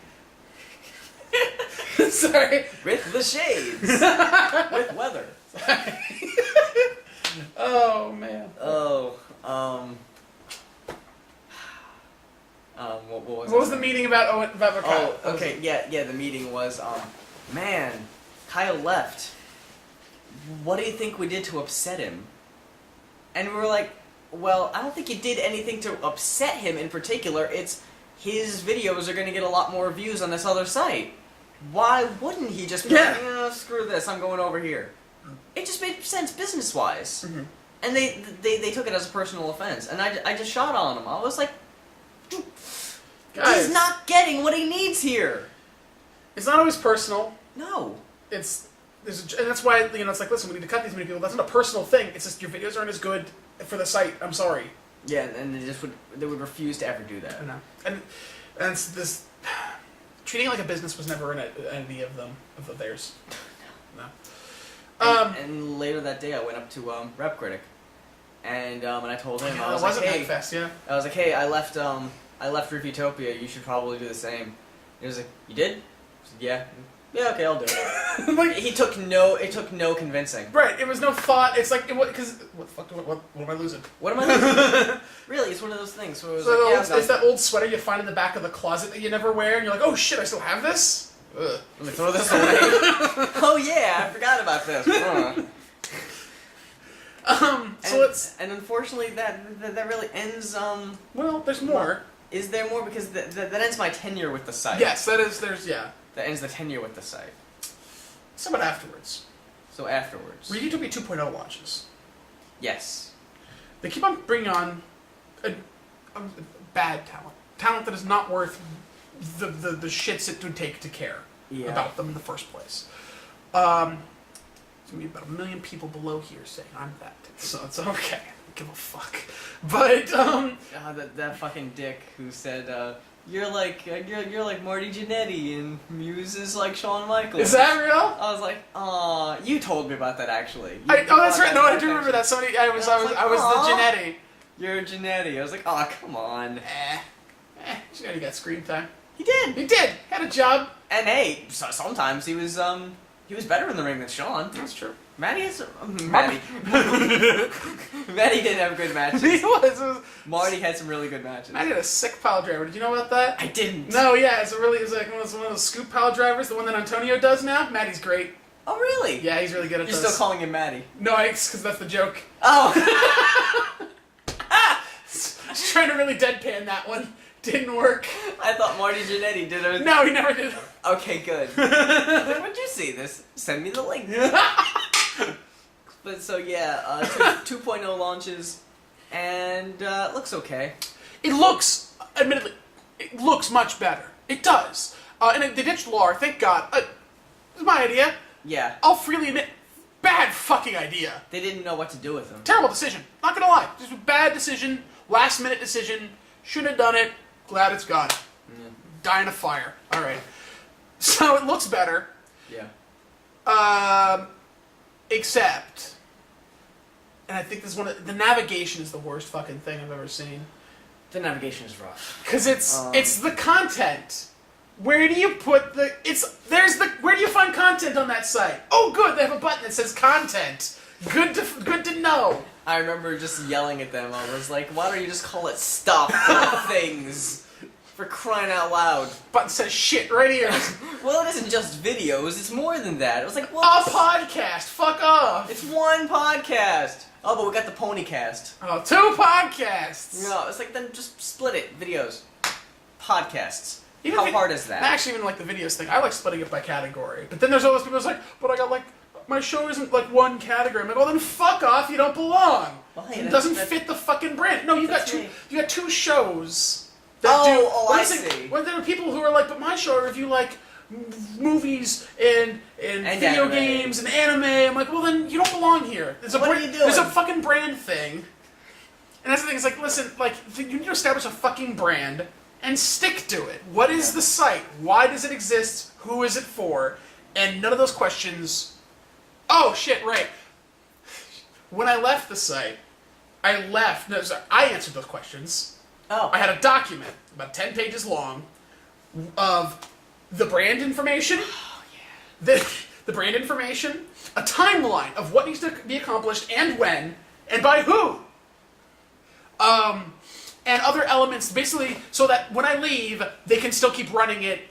Sorry. With the shades. With weather. Oh, man. Oh, what was the meeting about? Oh, about Kyle? Oh, okay, yeah, the meeting was, man, Kyle left. What do you think we did to upset him? And we were like, well, I don't think you did anything to upset him in particular. It's his videos are going to get a lot more views on this other site. Why wouldn't he just be like, screw this, I'm going over here? It just made sense business-wise. Mm-hmm. And they took it as a personal offense. And I just shot on him. I was like, Guys, he's not getting what he needs here. It's not always personal. No. And that's why, it's like, listen, we need to cut these many people. That's not a personal thing. It's just your videos aren't as good for the site. I'm sorry. Yeah, and they would refuse to ever do that. I know. And it's this... Treating it like a business was never an idea of theirs. No. And later that day, I went up to Rep Critic, and I told him, I was it like, wasn't hey, Fest, yeah. I was like, hey, I left Reviewtopia. You should probably do the same. He was like, you did? I said, yeah. Yeah, okay, I'll do it. Like, It took no convincing. right, it was no thought. It's like, because what the fuck? What am I losing? What am I losing? Really, it's one of those things where it was So like, yeah, it's that old sweater you find in the back of the closet that you never wear, and you're like, oh shit, I still have this? Ugh. let me throw this away. Oh yeah, I forgot about this. And unfortunately, that really ends. Well, there's more. Is there more? Because that ends my tenure with the site. Yes, there's, yeah. That ends the tenure with the site. So about afterwards. So afterwards. Reviewtopia 2.0 launches. Yes. They keep on bringing on a bad talent. Talent that is not worth the shits it would take to care about them in the first place. There's going to be about 1 million people below here saying I'm that. So it's okay. I don't give a fuck. But, that fucking dick who said, you're like Marty Jannetty and Mues is like Shawn Michaels. is that real? I was like, aw, you told me about that actually. Oh, that's right. No, I do remember that. Somebody, I was like, the "Aw." Jannetty. You're Jannetty. I was like, aw, come on. Jannetty got screen time. He did. He did. Had a job. And hey, sometimes he was better in the ring than Shawn. That's true. Matty has Matty. Matty didn't have good matches. He was. Marty had some really good matches. Matty had a sick pile driver. Did you know about that? I didn't. No, yeah, it's like one of those scoop pile drivers, the one that Antonio does now. Matty's great. Oh really? Yeah, he's really good at You're those. still calling him Matty. No, because that's the joke. Oh. I was trying to really deadpan that one. Didn't work. I thought Marty Jannetty did it. No, he never did. Okay, good. Then when'd you see this? Send me the link. But so yeah, 2.0 launches, and it looks okay. It looks, admittedly, it looks much better. It does. And they ditched Lar, thank God. It was my idea. Yeah. I'll freely admit, bad fucking idea. They didn't know what to do with him. Terrible decision. Not gonna lie. Just a bad decision. Last minute decision. Shouldn't have done it. Glad it's gone. Die in a fire. Alright. So it looks better. Yeah. Except, and I think this is the navigation is the worst fucking thing I've ever seen. The navigation is rough. Cause it's the content. Where do you put where do you find content on that site? Oh good, they have a button that says content. Good to know. I remember just yelling at them. I was like, why don't you just call it stuff or things? For crying out loud. Button says shit right here. Well, it isn't just videos, it's more than that. It was like, A what? podcast. Fuck off. It's one podcast. Oh, but we got the Ponycast. Oh, 2 podcasts. No, it's like, then just split it. Videos. Podcasts. Even How hard is that? I actually even like the videos thing. I like splitting it by category. But then there's all those people who's like, but I got like, my show isn't like one category. I'm like, well then fuck off, you don't belong. Well, hey, it doesn't fit the fucking brand. No, you got two shows. I see. When there are people who are like, but my show I review like movies and video anime. games and anime. I'm like, well then you don't belong here. What are you doing? There's a fucking brand thing. And that's the thing, it's like, listen, like, you need to establish a fucking brand and stick to it. What is the site? Why does it exist? Who is it for? And none of those questions... Oh, shit, right. When I left the site, I answered those questions. Oh. I had a document, about 10 pages long, of the brand information, the brand information, a timeline of what needs to be accomplished and when, and by who. And other elements, basically, so that when I leave, they can still keep running it.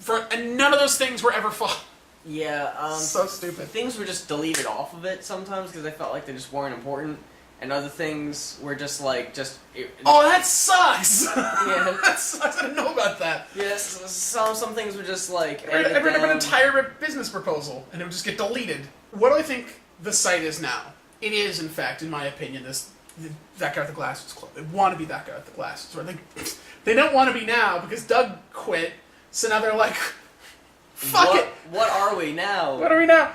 And none of those things were ever followed. Yeah, so stupid. Things were just deleted off of it sometimes because I felt like they just weren't important. And other things were just like, oh, that sucks! Yeah. That sucks, I didn't know about that. Yes, some things were just like... I read an entire business proposal, and it would just get deleted. What do I think the site is now? It is, in fact, in my opinion, that guy with the glasses club. They want to be that guy with the glasses. Or they don't want to be now, because Doug quit, so now they're like, fuck it! What are we now? What are we now?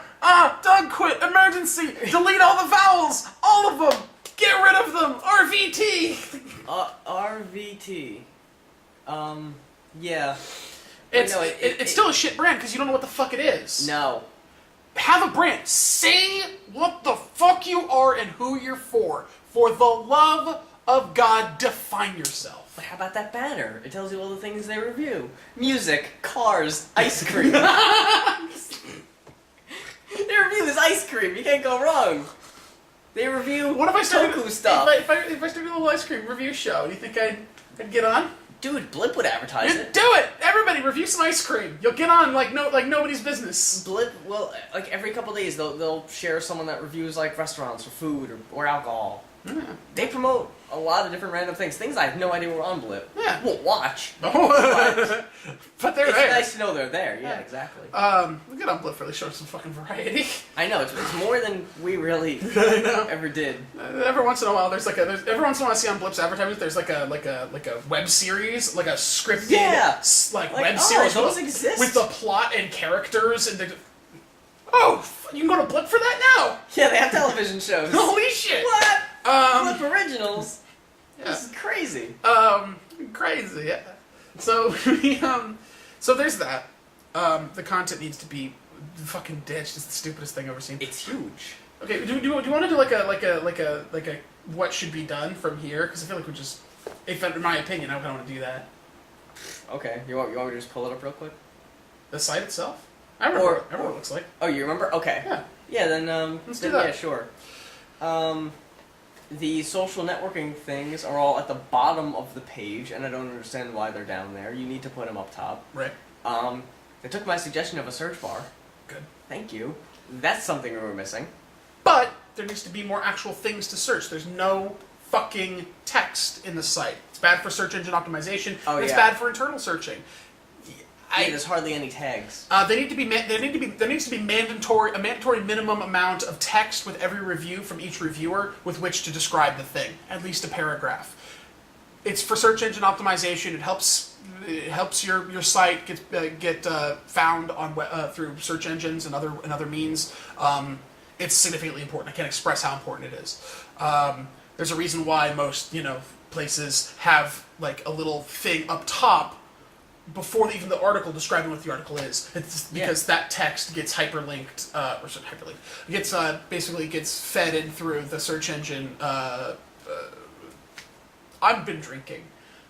Doug quit, emergency, delete all the vowels, all of them! Get rid of them! RVT! RVT. Yeah. It's still a shit brand because you don't know what the fuck it is. No. Have a brand. Say what the fuck you are and who you're for. For the love of God, define yourself. But how about that banner? It tells you all the things they review. Music, cars, ice cream. They review this ice cream. You can't go wrong. They review What if I started Toku stuff. If I started a little ice cream review show, do you think I'd get on? Dude, Blip would advertise You it. do it! Everybody review some ice cream. You'll get on like nobody's business. Blip will, like, every couple days they'll share someone that reviews like restaurants or food or alcohol. Yeah. They promote a lot of different random things I have no idea were on Blip. Yeah. Won't watch. but But they're it's there. nice to know they're there. Yeah, exactly. We get on Blip for really show some fucking variety. I know it's more than we really I know. ever did. Every once in a while, every once in a while I see on Blip's advertisements, there's like a web series, like a scripted web series those with, exist. with the plot and characters and the. Oh, you can go to Blip for that now! Yeah, they have television shows. Holy shit! What? Um, Blip originals. yeah. This is crazy. Crazy, yeah. So so there's that. The content needs to be fucking ditched. It's the stupidest thing I've ever seen. It's huge. Okay, do you want to do like a what should be done from here? Because I feel like we just, in my opinion, I kind of want to do that. Okay, you want me to just pull it up real quick? The site itself. I remember what it looks like. Oh, you remember? Okay. Yeah. Yeah, then Let's do that. Yeah, sure. The social networking things are all at the bottom of the page, and I don't understand why they're down there. You need to put them up top. Right. They took my suggestion of a search bar. Good. Thank you. That's something we were missing. But there needs to be more actual things to search. There's no fucking text in the site. It's bad for search engine optimization. Oh, and it's yeah. bad for internal searching. Yeah, there's hardly any tags. There needs to be a mandatory minimum amount of text with every review from each reviewer with which to describe the thing, at least a paragraph. It's for search engine optimization. It helps your site get found on through search engines and other means. It's significantly important. I can't express how important it is. There's a reason why most places have like a little thing up top before even the article describing what the article is. It's because that text gets hyperlinked, basically gets fed in through the search engine. I've been drinking.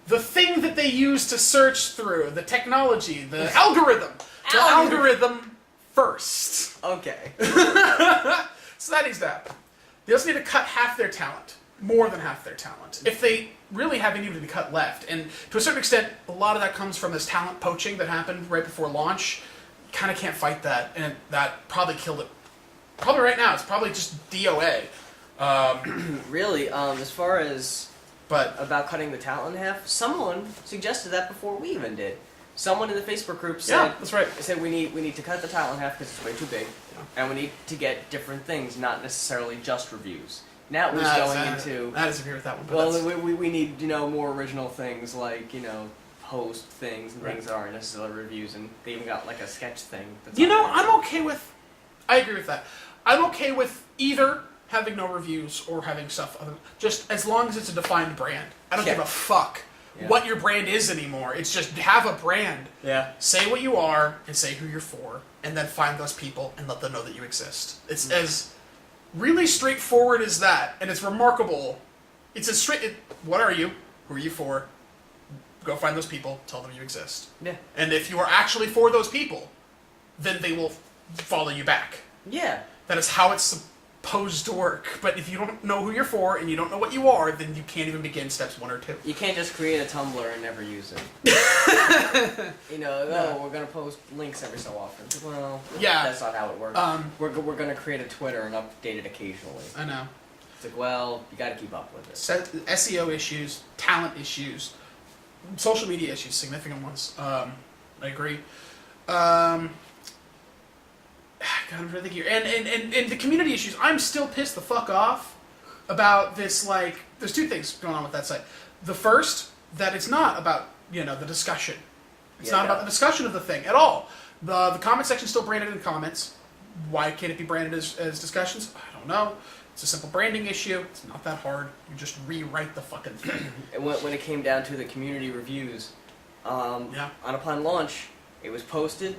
The thing that they use to search through, the technology, the algorithm. The algorithm first. Okay. So that is that. They also need to cut half their talent. More than half their talent. If they really have anybody to cut left. And to a certain extent, a lot of that comes from this talent poaching that happened right before launch. Kind of can't fight that, and that probably killed it. Probably right now, it's probably just DOA. Really, as far as But about cutting the talent in half, someone suggested that before we even did. Someone in the Facebook group said, yeah, that's right. said we need to cut the talent in half because it's way too big, and we need to get different things, not necessarily just reviews. Now was going into. I disagree with that one. But Well, we need more original things like post things and things that aren't necessarily reviews, and they even got like a sketch thing. That's I'm okay with. I agree with that. I'm okay with either having no reviews or having stuff just as long as it's a defined brand. I don't give a fuck what your brand is anymore. It's just have a brand. Yeah. Say what you are and say who you're for, and then find those people and let them know that you exist. It's as really straightforward as that, and it's remarkable. It's as straight. What are you? Who are you for? Go find those people. Tell them you exist. Yeah. And if you are actually for those people, then they will follow you back. Yeah. That is how it's supposed to work. But if you don't know who you're for and you don't know what you are, then you can't even begin steps 1 or 2. You can't just create a Tumblr and never use it. We're gonna post links every so often. Well, that's not how it works. We're gonna create a Twitter and update it occasionally. I know. It's like, well, you got to keep up with it. SEO issues, talent issues, social media issues, significant ones. I agree. God, I'm trying to think here. And the community issues, I'm still pissed the fuck off about this, like, there's 2 things going on with that site. The first, that it's not about, the discussion. It's not about the discussion of the thing at all. The comment section's still branded in comments. Why can't it be branded as discussions? I don't know. It's a simple branding issue. It's not that hard. You just rewrite the fucking thing. And when it came down to the community reviews, on upon launch, it was posted,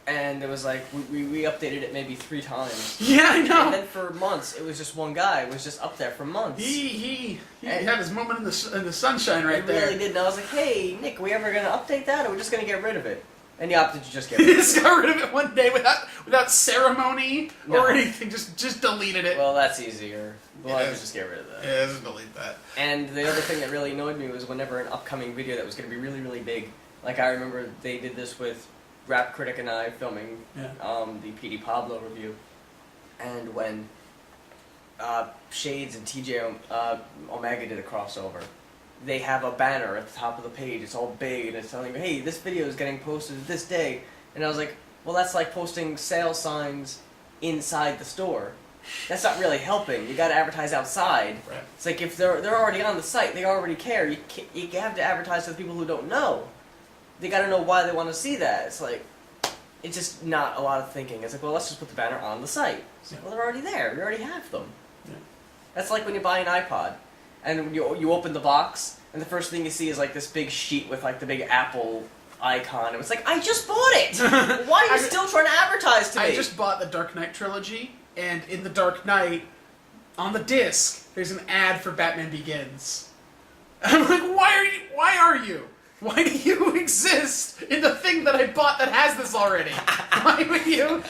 and it was like, we updated it maybe 3 times. Yeah, I know. And then for months, it was just one guy. It was just up there for months. He had his moment in the sunshine right there. It really did. And I was like, hey, Nick, are we ever going to update that, or are we just going to get rid of it? And you opted to just get He rid of just it. got rid of it one day without ceremony No. or anything. Just deleted it. Well, that's easier. Well, I Yeah. could just get rid of that. Yeah, just delete that. And the other thing that really annoyed me was whenever an upcoming video that was going to be really, really big. Like, I remember they did this with Rap Critic and I filming the PD Pablo review. And when Shades and TJ Omega did a crossover, they have a banner at the top of the page. It's all big, and it's telling you, hey, this video is getting posted this day. And I was like, well, that's like posting sale signs inside the store. That's not really helping. You got to advertise outside. Right. It's like if they're already on the site, they already care. You have to advertise to the people who don't know. They got to know why they want to see that. It's like, it's just not a lot of thinking. It's like, well, let's just put the banner on the site. It's like, well, they're already there. We already have them. Yeah. That's like when you buy an iPod, and you open the box, and the first thing you see is like this big sheet with like the big Apple icon. And it's like, I just bought it! Why are you still trying to advertise to me? I just bought the Dark Knight trilogy, and in the Dark Knight, on the disc, there's an ad for Batman Begins. I'm like, why are you? Why do you exist in the thing that I bought that has this already? Why would you?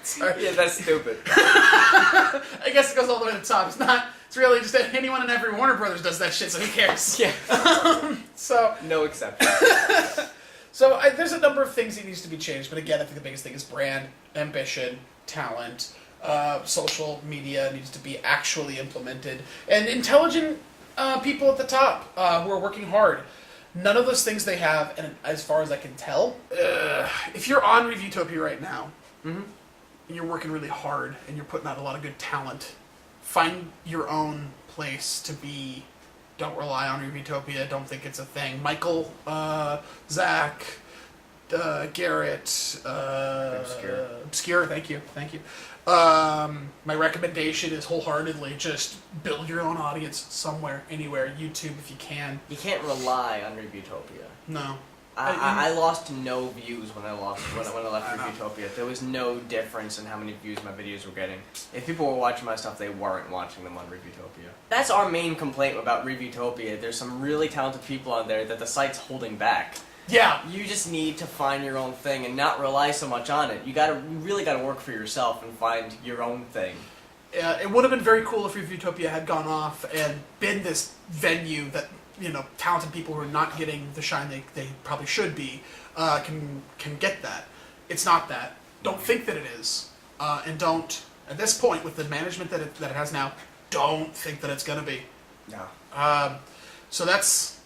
Sorry. Yeah, that's stupid. I guess it goes all the way to the top. It's really just that anyone and every Warner Brothers does that shit, so who cares? Yeah. So No exception. So there's a number of things that needs to be changed, but again, I think the biggest thing is brand, ambition, talent, social media needs to be actually implemented, and intelligent people at the top who are working hard. None of those things they have, and as far as I can tell, if you're on Reviewtopia right now, and you're working really hard, and you're putting out a lot of good talent, find your own place to be. Don't rely on Reviewtopia. Don't think it's a thing. Michael, Zach, Garrett, Obscure. Thank you. My recommendation is wholeheartedly just build your own audience somewhere, anywhere. YouTube if you can. You can't rely on Reviewtopia. No. I lost no views when I left Reviewtopia. There was no difference in how many views my videos were getting. If people were watching my stuff, they weren't watching them on Reviewtopia. That's our main complaint about Reviewtopia. There's some really talented people on there that the site's holding back. Yeah. You just need to find your own thing and not rely so much on it. You really gotta work for yourself and find your own thing. It would have been very cool if Reviewtopia had gone off and been this venue that, talented people who are not getting the shine they probably should be can get that. It's not that. Don't think that it is. And don't, at this point, with the management that it has now, don't think that it's going to be. No. So that's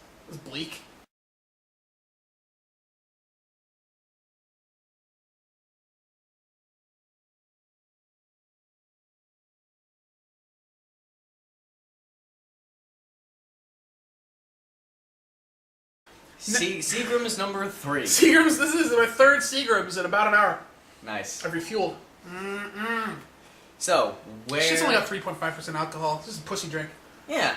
bleak. Seagram is number 3. Seagrams, this is our third Seagrams in about an hour. Nice. I've refueled. So, where... She's only got 3.5% alcohol. This is a pussy drink. Yeah.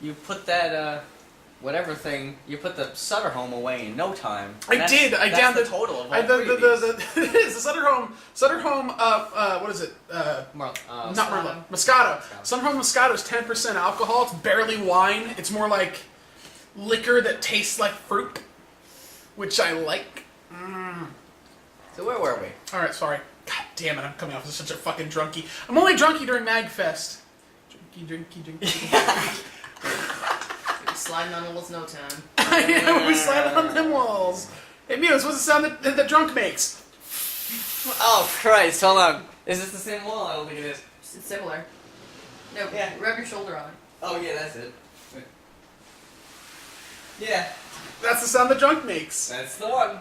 You put that, whatever thing, you put the Sutter Home away in no time. I did. I that's downed the total of all it is the Sutter Home. What is it? Not Merlot. Moscato. Sutter Home Moscato is 10% alcohol. It's barely wine. It's more like liquor that tastes like fruit, which I like. So where were we? All right, sorry. God damn it! I'm coming off as such a fucking drunkie. I'm only drunkie during MagFest. Drinky. Sliding on the walls, no time. I was sliding on them walls. Hey Muse, what's the sound that the drunk makes? Oh Christ! Hold on. Is this the same wall? I don't think it is. It's similar. No, Yeah. rub your shoulder on it. Oh yeah, that's it. Yeah, That's the sound the drunk makes. that's the one.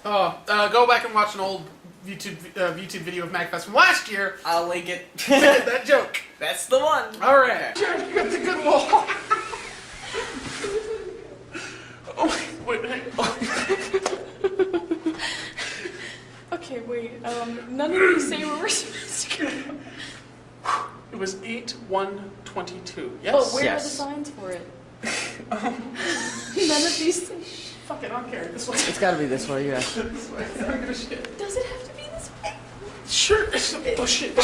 Oh, go back and watch an old YouTube video of MagFest from last year. I'll link it. That joke. That's the one. All right. Okay. That's a good wall. Oh, wait. Okay, wait. None of these say where we're supposed to go. It was 8/1/22. Yes. But where are the Yes. signs for it? None of these say. Fuck it, I don't care. This way. It's gotta be this way, yeah. This way. I don't give a shit. Does it have to be this way? Sure. Oh shit.